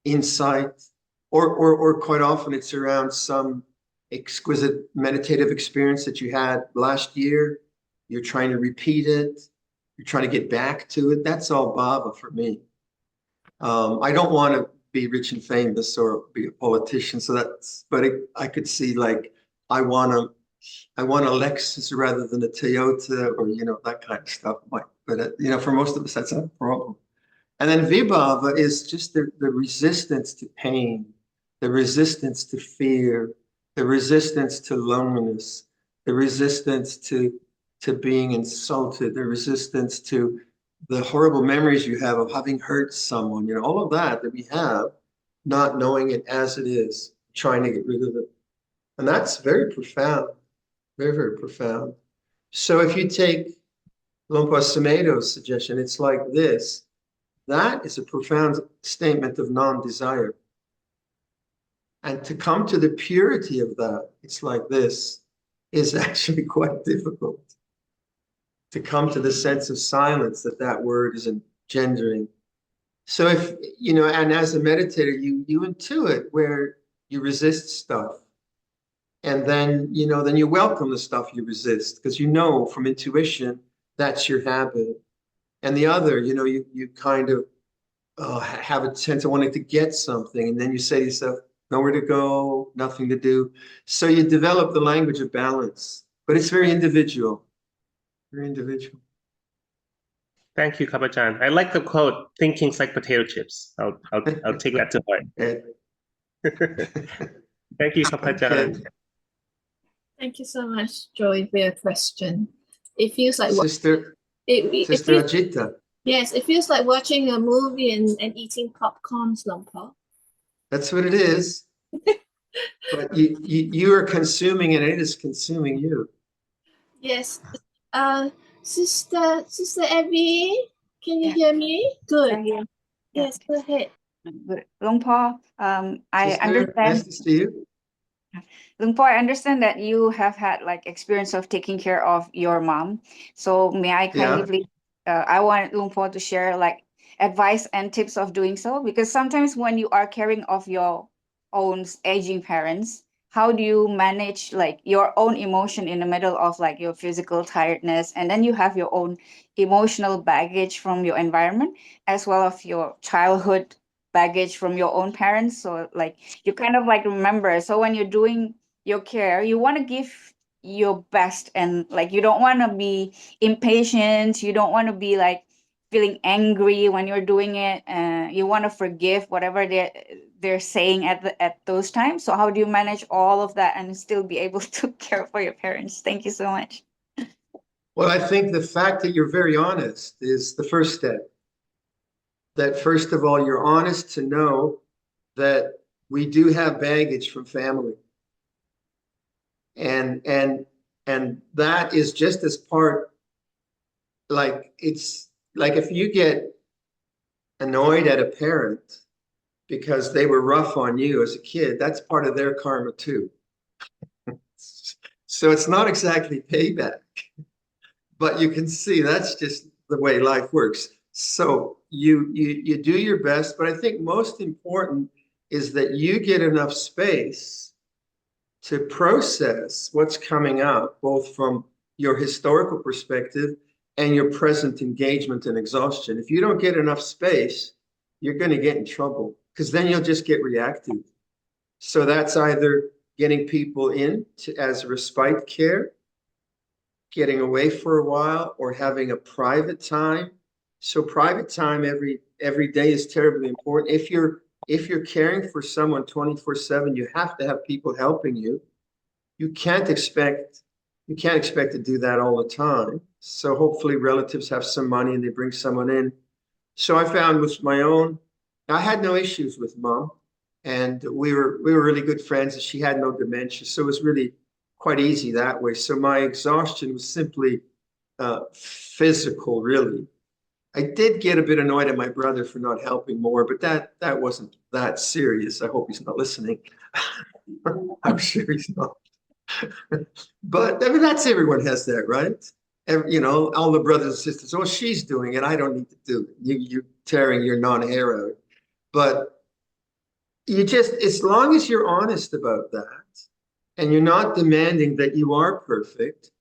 insight, or quite often it's around some exquisite meditative experience that you had last year. You're trying to repeat it. You're trying to get back to it. That's all bhava for me. I don't want to be rich and famous or be a politician. But I could see like, I want a Lexus rather than a Toyota, or, that kind of stuff. But for most of us, that's not a problem. And then vibhava is just the resistance to pain, the resistance to fear, the resistance to loneliness, the resistance to being insulted, the resistance to the horrible memories you have of having hurt someone, all of that we have, not knowing it as it is, trying to get rid of it. And that's very profound, very, very profound. So if you take Luang Por Sumedho's suggestion, it's like this. That is a profound statement of non-desire. And to come to the purity of that, it's like this, is actually quite difficult. To come to the sense of silence that word is engendering. So if, and as a meditator, you intuit where you resist stuff. And then, then you welcome the stuff you resist, because from intuition, that's your habit. And the other, you kind of have a sense of wanting to get something. And then you say to yourself, nowhere to go, nothing to do. So you develop the language of balance, but it's very individual, very individual. Thank you, Kapachan. I like the quote, "Thinking's like potato chips." I'll take that to heart. Thank you, Kapachan. Okay. Thank you so much, Joey, for your question. It feels like Sister Ajita. Yes, it feels like watching a movie and eating popcorn, Luang Por. That's what it is. But you are consuming it, and it is consuming you. Yes. Sister Abby, can you hear me? Good. Yeah. Yes, go ahead. Good. Luang Por, I Sister, understand. nice to see you. Luang Por, I understand that you have had like experience of taking care of your mom. So may I kindly, I want Luang Por to share like advice and tips of doing so, because sometimes when you are caring of your own aging parents, how do you manage like your own emotion in the middle of like your physical tiredness, and then you have your own emotional baggage from your environment as well as your childhood baggage from your own parents? So like you kind of like remember, so when you're doing your care, you want to give your best, and like you don't want to be impatient, you don't want to be like feeling angry when you're doing it, you want to forgive whatever they're saying at those times. So how do you manage all of that and still be able to care for your parents? Thank you so much. Well, I think the fact that you're very honest is the first step. That first of all, you're honest to know that we do have baggage from family. And that is just as part, like it's like if you get annoyed at a parent because they were rough on you as a kid, that's part of their karma too. So it's not exactly payback, but you can see that's just the way life works. So you do your best, but I think most important is that you get enough space to process what's coming up, both from your historical perspective and your present engagement and exhaustion. If you don't get enough space, you're going to get in trouble, because then you'll just get reactive. So that's either getting people in as respite care, getting away for a while, or having a private time. So private time every day is terribly important. If you're caring for someone 24/7, you have to have people helping you. You can't expect to do that all the time. So hopefully relatives have some money and they bring someone in. So I found with my own, I had no issues with Mom, and we were really good friends, and she had no dementia. So it was really quite easy that way. So my exhaustion was simply physical, really. I did get a bit annoyed at my brother for not helping more, but that wasn't that serious. I hope he's not listening. I'm sure he's not. But I mean, everyone has that, right? All the brothers and sisters, oh, she's doing it, I don't need to do it. You're tearing your non-hair out. But you just, as long as you're honest about that, and you're not demanding that you are perfect,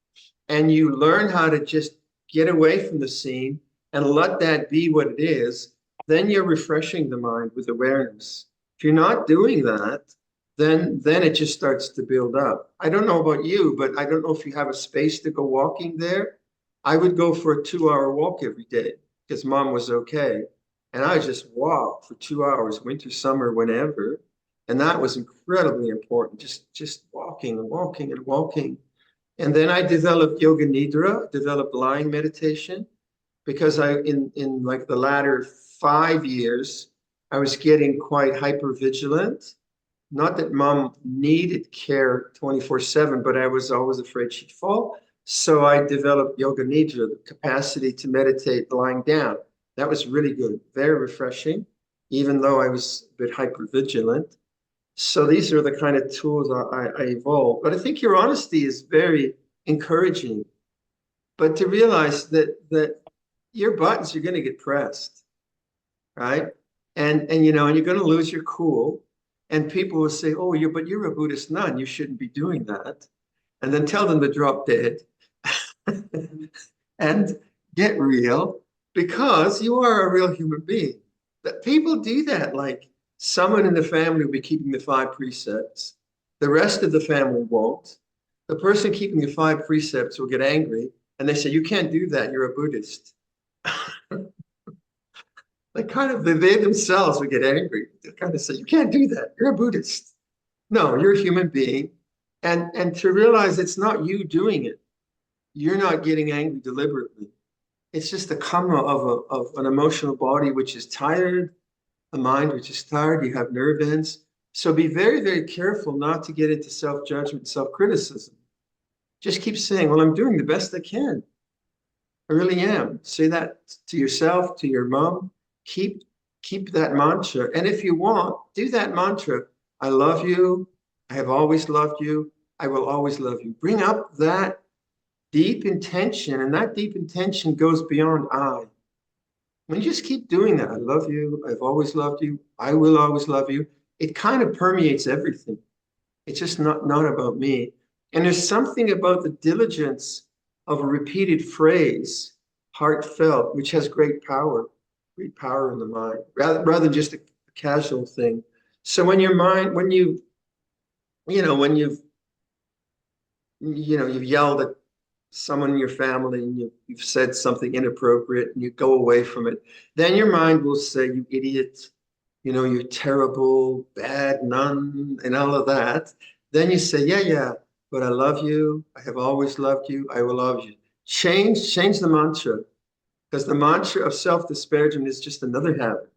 and you learn how to just get away from the scene and let that be what it is, then you're refreshing the mind with awareness. If you're not doing that, then it just starts to build up. I don't know about you, but I don't know if you have a space to go walking there. I would go for a 2-hour walk every day because Mom was okay. And I just walk for 2 hours, winter, summer, whenever. And that was incredibly important, just walking and walking and walking. And then I developed Yoga Nidra, developed lying meditation, because in like the latter 5 years, I was getting quite hypervigilant. Not that Mom needed care 24/7, but I was always afraid she'd fall. So I developed Yoga Nidra, the capacity to meditate lying down. That was really good, very refreshing, even though I was a bit hypervigilant. So these are the kind of tools I evolved. But I think your honesty is very encouraging. But to realize that your buttons are going to get pressed, right? And you're going to lose your cool. And people will say, oh, but you're a Buddhist nun, you shouldn't be doing that. And then tell them to drop dead and get real, because you are a real human being. But people do that. Like, someone in the family will be keeping the 5 precepts. The rest of the family won't. The person keeping the 5 precepts will get angry, and they say, you can't do that, you're a Buddhist. They themselves would get angry. They kind of say, you can't do that, you're a Buddhist. No, you're a human being. And to realize it's not you doing it. You're not getting angry deliberately. It's just the karma of an emotional body which is tired, a mind which is tired, you have nerve ends. So be very, very careful not to get into self-judgment, self-criticism. Just keep saying, well, I'm doing the best I can. I really am. Say that to yourself, to your mom. Keep that mantra. And if you want, do that mantra. I love you. I have always loved you. I will always love you. Bring up that deep intention, and that deep intention goes beyond I. When you just keep doing that, I love you, I've always loved you, I will always love you, it kind of permeates everything. It's just not about me. And there's something about the diligence of a repeated phrase, heartfelt, which has great power in the mind, rather than just a casual thing. So when your mind, when you've yelled at someone in your family and you've said something inappropriate and you go away from it, then your mind will say, you idiot, you're terrible, bad nun, and all of that. Then you say, yeah, but I love you, I have always loved you, I will love you. Change the mantra, because the mantra of self-disparagement is just another habit.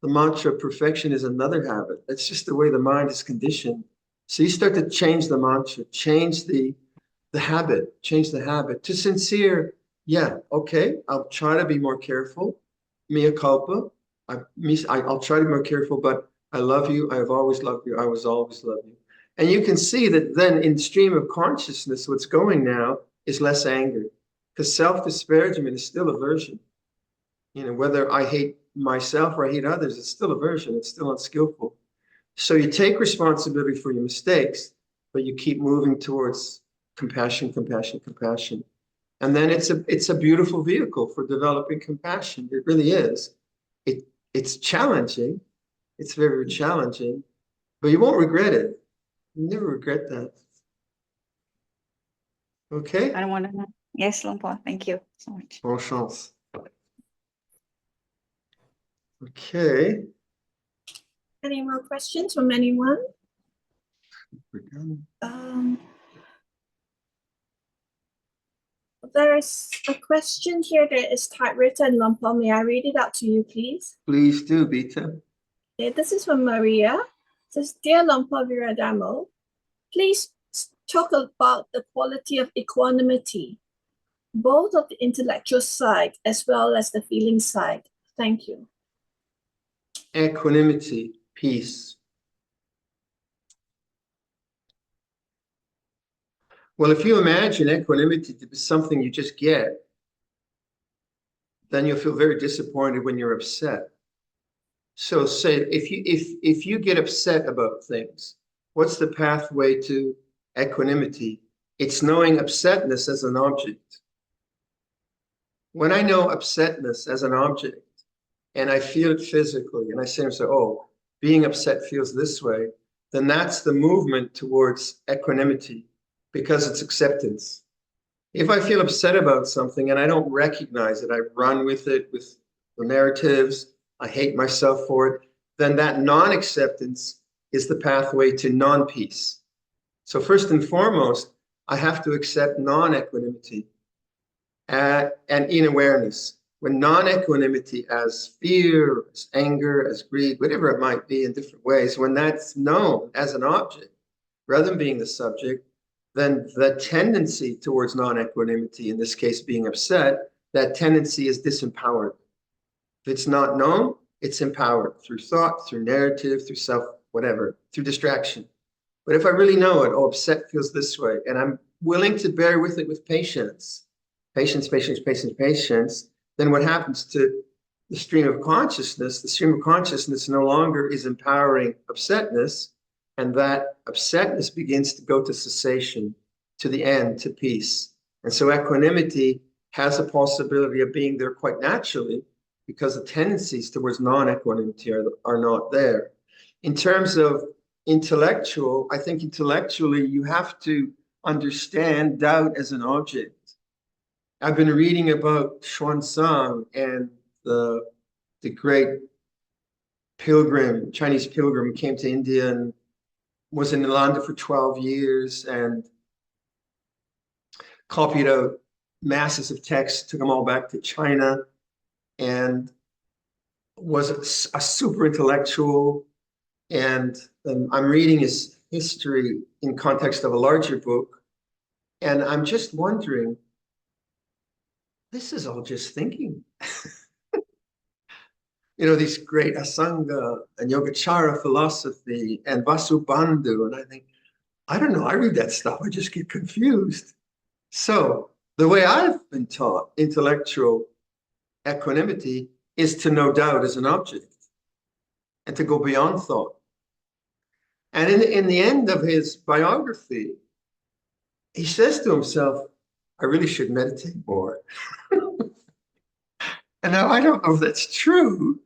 The mantra of perfection is another habit. That's just the way the mind is conditioned. So you start to change the mantra, change the habit, to sincere, yeah, okay, I'll try to be more careful, mea culpa, I'll try to be more careful, but I love you, I have always loved you, I will always love you. And you can see that then in stream of consciousness, what's going now is less anger, because self-disparagement is still aversion. You know, whether I hate myself or I hate others, it's still aversion. It's still unskillful. So you take responsibility for your mistakes, but you keep moving towards compassion, compassion, compassion. And then it's a beautiful vehicle for developing compassion. It really is. It's challenging. It's very, very challenging, but you won't regret it. You never regret that. Okay? I don't want to. Yes, Luang Por. Thank you so much. Bonne chance. Okay. Any more questions from anyone? We're done. There's a question here that is typewritten, Luang Por. May I read it out to you, please? Please do, Beta. Okay, this is from Maria. It says, Dear Luang Por Viradhammo, please talk about the quality of equanimity, both of the intellectual side as well as the feeling side. Thank you. Equanimity, peace. Well, if you imagine equanimity to be something you just get, then you'll feel very disappointed when you're upset. So say if you get upset about things, what's the pathway to equanimity? It's knowing upsetness as an object. When I know upsetness as an object and I feel it physically and I say, oh, being upset feels this way, then that's the movement towards equanimity, because it's acceptance. If I feel upset about something and I don't recognize it, I run with it, with the narratives, I hate myself for it, then that non-acceptance is the pathway to non-peace. So first and foremost, I have to accept non-equanimity and in awareness. When non-equanimity as fear, as anger, as greed, whatever it might be in different ways, when that's known as an object, rather than being the subject, then the tendency towards non-equanimity, in this case being upset, that tendency is disempowered. If it's not known, it's empowered through thought, through narrative, through self, whatever, through distraction. But if I really know it, oh, upset feels this way, and I'm willing to bear with it with patience, patience, patience, patience, patience, then what happens to the stream of consciousness? The stream of consciousness no longer is empowering upsetness, and that upsetness begins to go to cessation, to the end, to peace. And so equanimity has a possibility of being there quite naturally, because the tendencies towards non-equanimity are not there. In terms of intellectual, I think intellectually you have to understand doubt as an object. I've been reading about Xuanzang and the great pilgrim, Chinese pilgrim, who came to India and was in Nalanda for 12 years and copied out masses of texts, took them all back to China, and was a super intellectual. And I'm reading his history in context of a larger book. And I'm just wondering, this is all just thinking. You know, these great Asanga and Yogacara philosophy and Vasubandhu. And I think, I don't know, I read that stuff, I just get confused. So the way I've been taught intellectual equanimity is to know doubt as an object and to go beyond thought. And in the end of his biography, he says to himself, I really should meditate more. And now I don't know if that's true,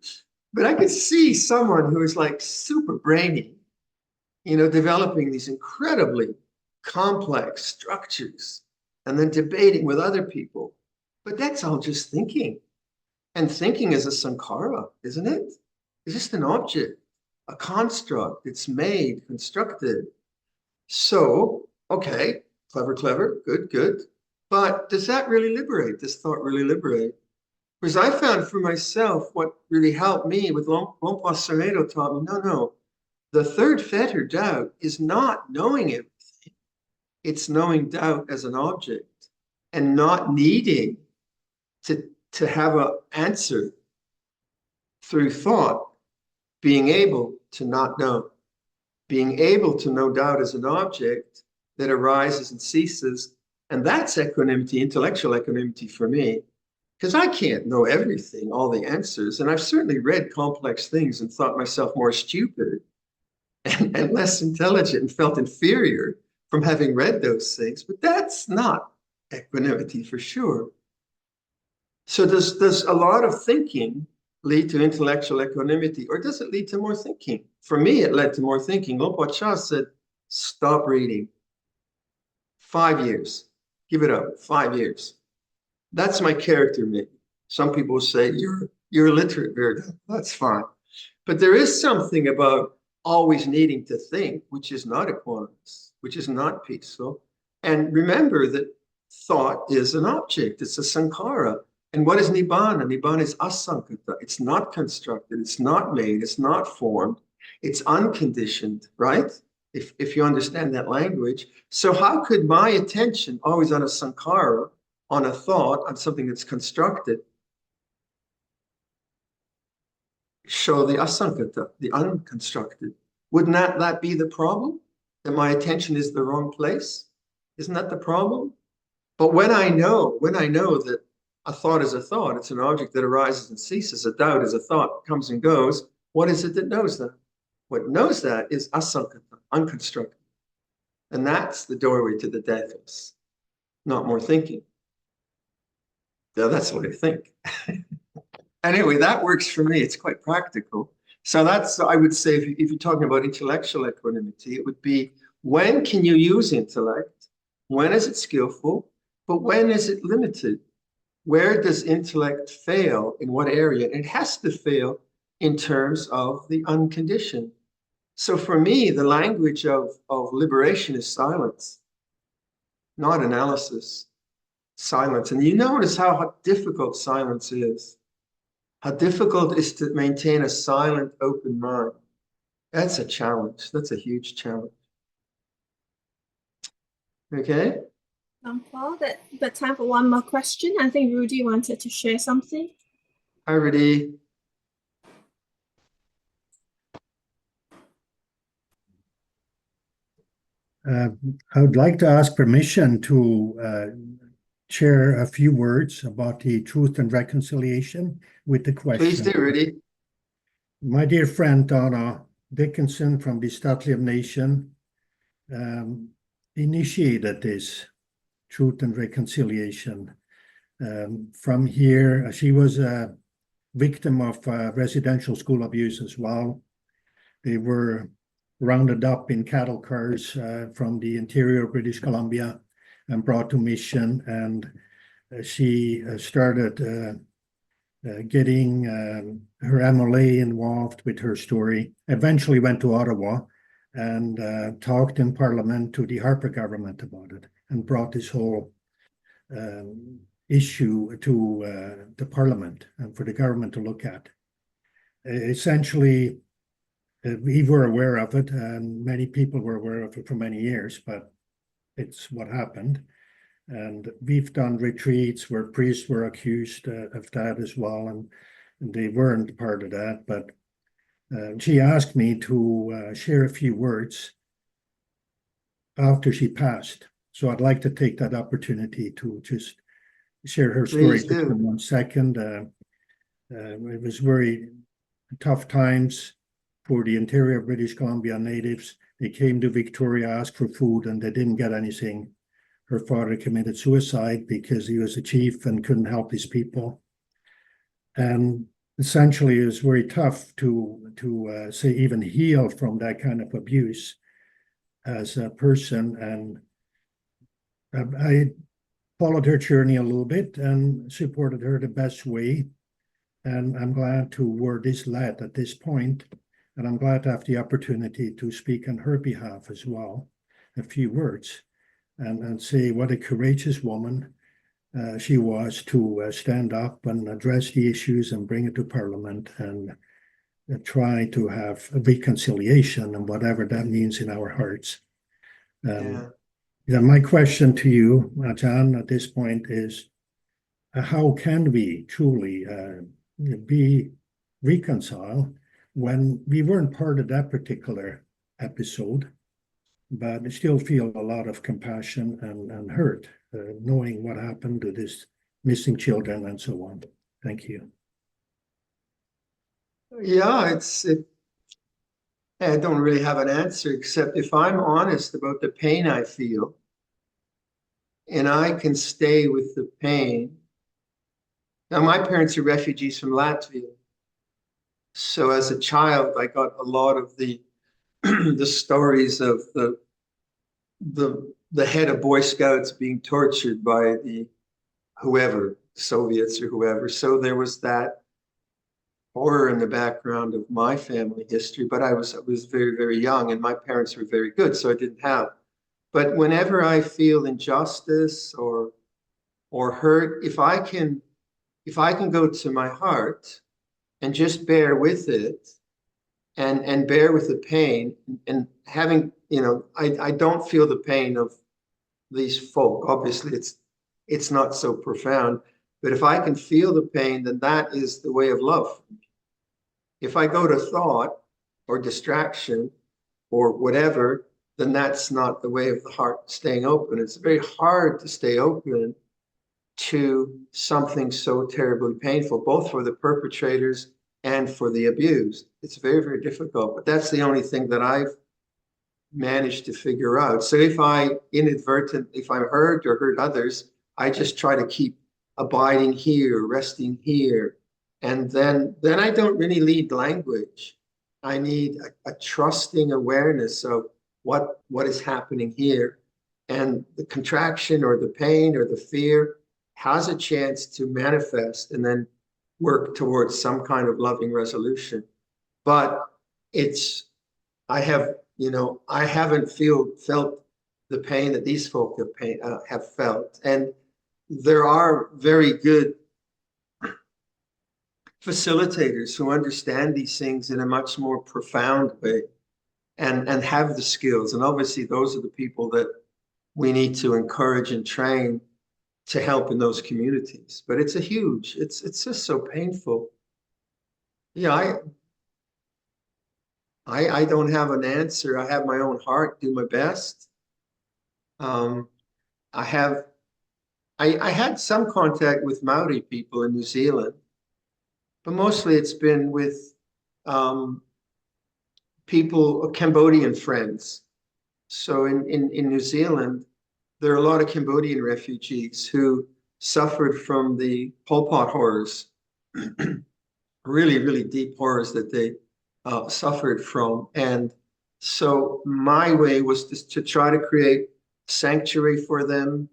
but I could see someone who is like super brainy, you know, developing these incredibly complex structures and then debating with other people. But that's all just thinking. And thinking is a sankhara, isn't it? It's just an object, a construct. It's made, constructed. So, okay, clever, clever, good, good. But does that really liberate? Does thought really liberate? Because I found for myself what really helped me with Luang Por Viradhammo taught me, no, the third fetter, doubt, is not knowing everything. It's knowing doubt as an object and not needing to have an answer through thought, being able to not know. being able to know doubt as an object that arises and ceases. And that's equanimity, intellectual equanimity for me, because I can't know everything, all the answers. And I've certainly read complex things and thought myself more stupid and less intelligent and felt inferior from having read those things. But that's not equanimity for sure. So does a lot of thinking lead to intellectual equanimity, or does it lead to more thinking? For me, it led to more thinking. Luang Por Chah said, stop reading. 5 years. Give it up. 5 years. That's my character, maybe. Some people say, you're illiterate, Viradhammo. That's fine. But there is something about always needing to think, which is not equanimous, which is not peaceful. And remember that thought is an object. It's a sankhara. And what is Nibbana? Nibbana is asankata. It's not constructed. It's not made. It's not formed. It's unconditioned, right? If you understand that language. So how could my attention always on a sankhara, on a thought, on something that's constructed, show the asankata, the unconstructed? Wouldn't that be the problem? That my attention is the wrong place? Isn't that the problem? But when I know that a thought is a thought, it's an object that arises and ceases, a doubt is a thought, comes and goes, what is it that knows that? What knows that is asankata, unconstructed. And that's the doorway to the deathless, not more thinking. Yeah, that's what I think. Anyway, that works for me. It's quite practical. So that's, I would say, if you're talking about intellectual equanimity, it would be, when can you use intellect? When is it skillful? But when is it limited? Where does intellect fail? In what area? It has to fail in terms of the unconditioned. So for me, the language of liberation is silence, not analysis. Silence. And you notice how difficult silence is. How difficult it is to maintain a silent, open mind. That's a challenge. That's a huge challenge. Okay? Paul, but time for one more question. I think Rudy wanted to share something. Hi, Rudy. I would like to ask permission to share a few words about the truth and reconciliation with the question. Please do, Rudy. My dear friend Donna Dickinson from the Statlium Nation initiated this truth and reconciliation. From here, she was a victim of residential school abuse as well. They were rounded up in cattle cars from the interior of British Columbia and brought to Mission, and she started getting her MLA involved with her story. Eventually went to Ottawa and talked in Parliament to the Harper government about it, and brought this whole issue to the Parliament and for the government to look at. Essentially, we were aware of it, and many people were aware of it for many years, but it's what happened. And we've done retreats where priests were accused of that as well, and they weren't part of that. But she asked me to share a few words after she passed. So I'd like to take that opportunity to just share her story just in 1 second. It was very tough times for the interior of British Columbia natives. They came to Victoria, asked for food, and they didn't get anything. Her father committed suicide because he was a chief and couldn't help his people. And essentially, it was very tough to say even heal from that kind of abuse as a person. And I followed her journey a little bit and supported her the best way. And I'm glad to where this led at this point. And I'm glad to have the opportunity to speak on her behalf as well, a few words, and say what a courageous woman she was to stand up and address the issues and bring it to Parliament and try to have a reconciliation and whatever that means in our hearts. My question to you, Ajahn, at this point is, how can we truly be reconciled when we weren't part of that particular episode, but I still feel a lot of compassion and hurt, knowing what happened to these missing children and so on. Thank you. Yeah, I don't really have an answer, except if I'm honest about the pain I feel, and I can stay with the pain. Now, my parents are refugees from Latvia. So as a child, I got a lot of the the stories of the head of Boy Scouts being tortured by the whoever, Soviets or whoever. So there was that horror in the background of my family history, but I was very, very young, and my parents were very good, so I didn't have. But whenever I feel injustice or hurt, if I can go to my heart and just bear with it and bear with the pain, and having, I don't feel the pain of these folk. Obviously, it's not so profound, but if I can feel the pain, then that is the way of love. If I go to thought or distraction or whatever, then that's not the way of the heart staying open. It's very hard to stay open to something so terribly painful, both for the perpetrators and for the abused. It's very, very difficult, but that's the only thing that I've managed to figure out. So if I'm hurt or hurt others, I just try to keep abiding here, resting here. And then I don't really need language. I need a trusting awareness of what is happening here. And the contraction or the pain or the fear has a chance to manifest and then work towards some kind of loving resolution. But I haven't felt the pain that these folk have felt. And there are very good facilitators who understand these things in a much more profound way and have the skills. And obviously those are the people that we need to encourage and train to help in those communities. But it's just so painful. Yeah, I don't have an answer. I have my own heart, do my best. I had some contact with Maori people in New Zealand, but mostly it's been with Cambodian friends. So in New Zealand, there are a lot of Cambodian refugees who suffered from the Pol Pot horrors, really, really deep horrors that they suffered from. And so my way was to try to create sanctuary for them,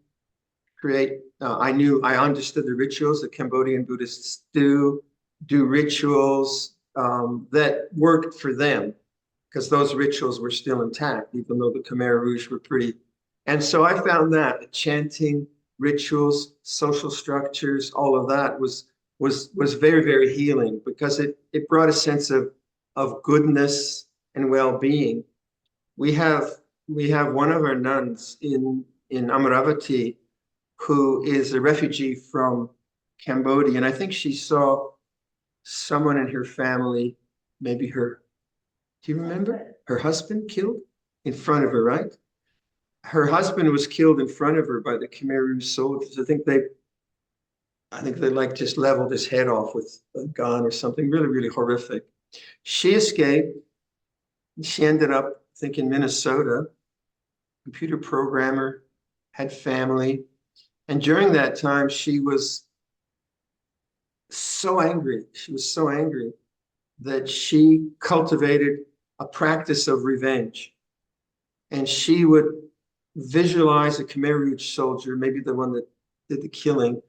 I understood the rituals that Cambodian Buddhists do rituals that worked for them, because those rituals were still intact, even though the Khmer Rouge were pretty. And so I found that chanting, rituals, social structures, all of that was very, very healing, because it brought a sense of goodness and well-being. We have one of our nuns in Amaravati who is a refugee from Cambodia, and I think she saw someone in her family, maybe do you remember? Her husband killed in front of her, right? Her husband was killed in front of her by the Khmer Rouge soldiers. I think they like just leveled his head off with a gun or something really, really horrific. She escaped. She ended up, I think, in Minnesota, computer programmer, had family. And during that time, she was so angry. She was so angry that she cultivated a practice of revenge. And she would visualize a Khmer Rouge soldier, maybe the one that did the killing,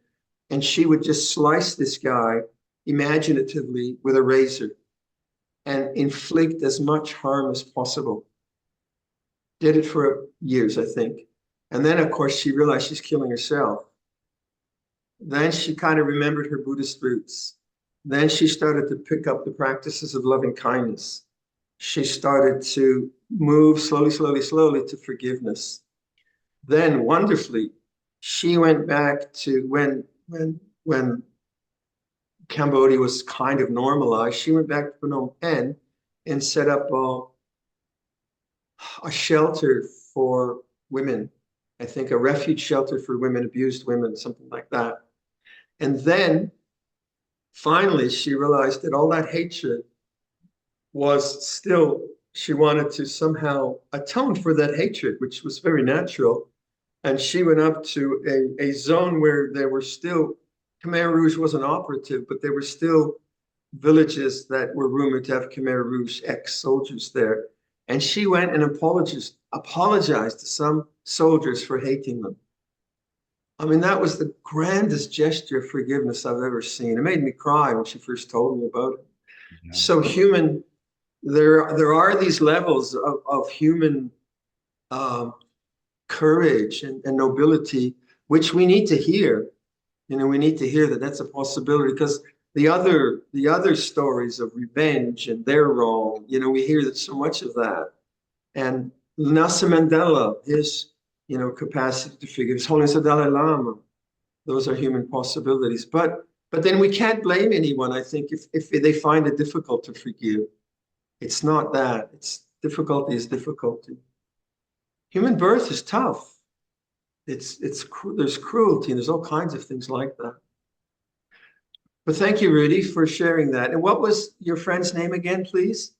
and she would just slice this guy imaginatively with a razor and inflict as much harm as possible. Did it for years, I think. And then, of course, she realized she's killing herself. Then she kind of remembered her Buddhist roots. Then she started to pick up the practices of loving kindness. She started to move slowly to forgiveness. Then, wonderfully, she went back to when Cambodia was kind of normalized. She went back to Phnom Penh and set up a shelter for women. I think a refuge shelter for women, abused women, something like that. And then finally, she realized that all that hatred was still, she wanted to somehow atone for that hatred, which was very natural. And she went up to a zone where there were still, Khmer Rouge wasn't operative, but there were still villages that were rumored to have Khmer Rouge ex-soldiers there. And she went and apologized to some soldiers for hating them. I mean, that was the grandest gesture of forgiveness I've ever seen. It made me cry when she first told me about it. Yeah. So human, there are these levels of human courage and nobility, which we need to hear. You know, we need to hear that that's a possibility, because the other stories of revenge and they're wrong, you know, we hear that so much of that. And Nelson Mandela, his, you know, capacity to forgive, His Holiness the Dalai Lama, those are human possibilities. But then we can't blame anyone, I think, if they find it difficult to forgive. It's not that. It's difficulty is difficulty. Human birth is tough. There's cruelty and there's all kinds of things like that. But thank you, Rudy, for sharing that. And what was your friend's name again, please?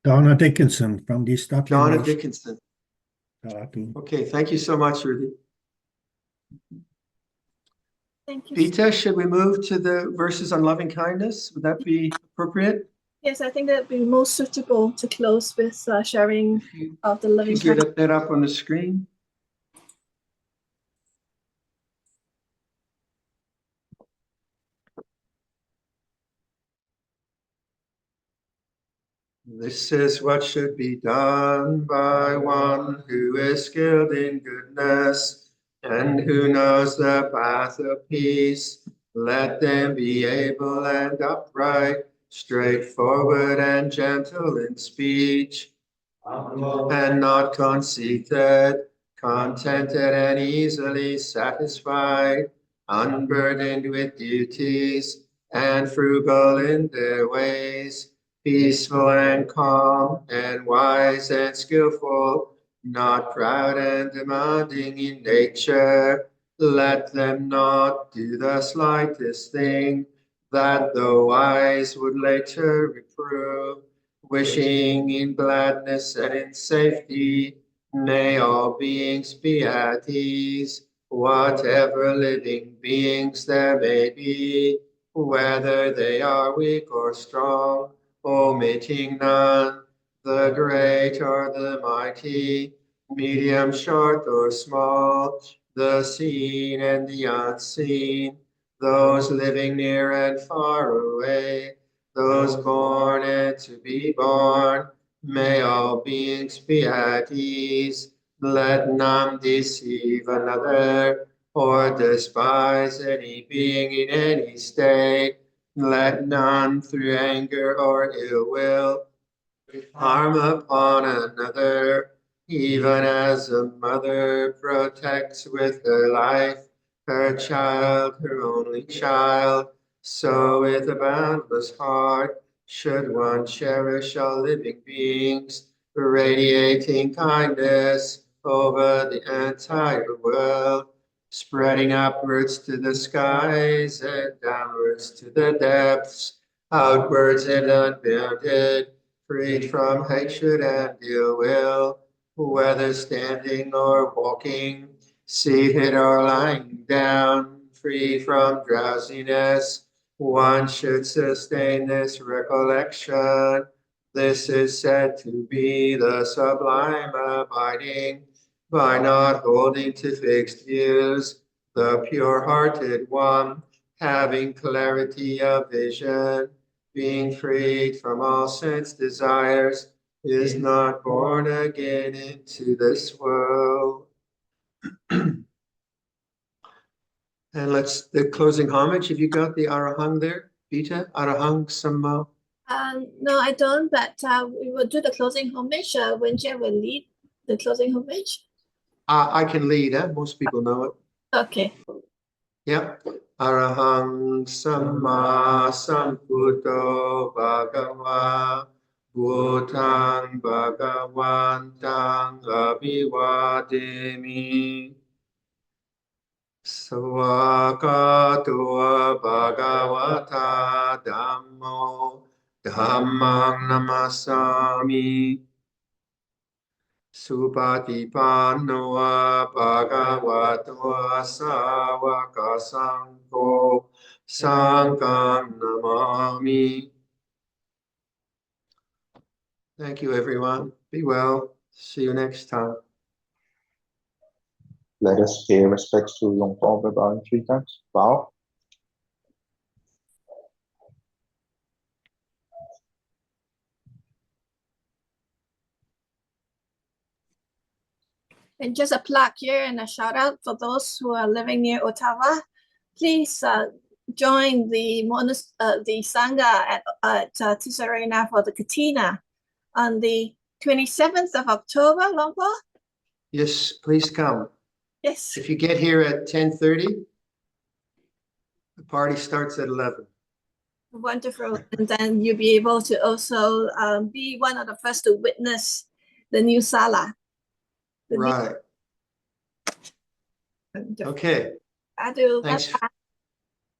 Donna Dickinson from the Stop. Donna Dickinson. Okay, thank you so much, Rudy. Thank you. Peter, should we move to the verses on loving kindness? Would that be appropriate? Yes, I think that would be most suitable to close with sharing of the loving kindness. kindness. Get that up on the screen. This is what should be done by one who is skilled in goodness and who knows the path of peace. Let them be able and upright, straightforward and gentle in speech, and not conceited, contented and easily satisfied, unburdened with duties, and frugal in their ways, peaceful and calm, and wise and skillful, not proud and demanding in nature. Let them not do the slightest thing that the wise would later reprove, wishing in gladness and in safety. May all beings be at ease, whatever living beings there may be, whether they are weak or strong, omitting none, the great or the mighty, medium, short, or small, the seen and the unseen, those living near and far away, those born and to be born. May all beings be at ease. Let none deceive another or despise any being in any state. Let none through anger or ill will harm upon another, even as a mother protects with her life her child, her only child, so with a boundless heart should one cherish all living beings, radiating kindness over the entire world, spreading upwards to the skies and downwards to the depths, outwards and unbounded, freed from hatred and ill will, whether standing or walking, seated or lying down, free from drowsiness. One should sustain this recollection. This is said to be the sublime abiding, by not holding to fixed views, the pure-hearted one, having clarity of vision, being freed from all sense desires, is not born again into this world. And let's, the closing homage. Have you got the Arahang there, Vita? Arahang Samma? No, I don't, but we will do the closing homage. Wenjie will lead the closing homage. I can lead, most people know it. Okay. Yep. Arahang Samma Sambuddho Bhagava Buddhaṃ Bhagavantem Abhivademi. Svakato Bhagavata Dhammo Dhammam Namasami. Supatipanno Bhagavato Sāvaka Sangho Sangham Namami. Thank you, everyone. Be well. See you next time. Let us pay respects to Luang Por by bowing 3 times. Bow. And just a plug here and a shout out for those who are living near Ottawa. Please join the Sangha at Tisarena for the Katina on the 27th of October, Luang Por? Yes, please come. Yes. If you get here at 10:30, the party starts at 11. Wonderful. And then you'll be able to also be one of the first to witness the new Sala. Right. Okay. Adu. Thanks. Bye-bye.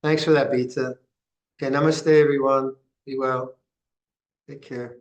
Thanks for that, Bita. Okay, namaste, everyone. Be well. Take care.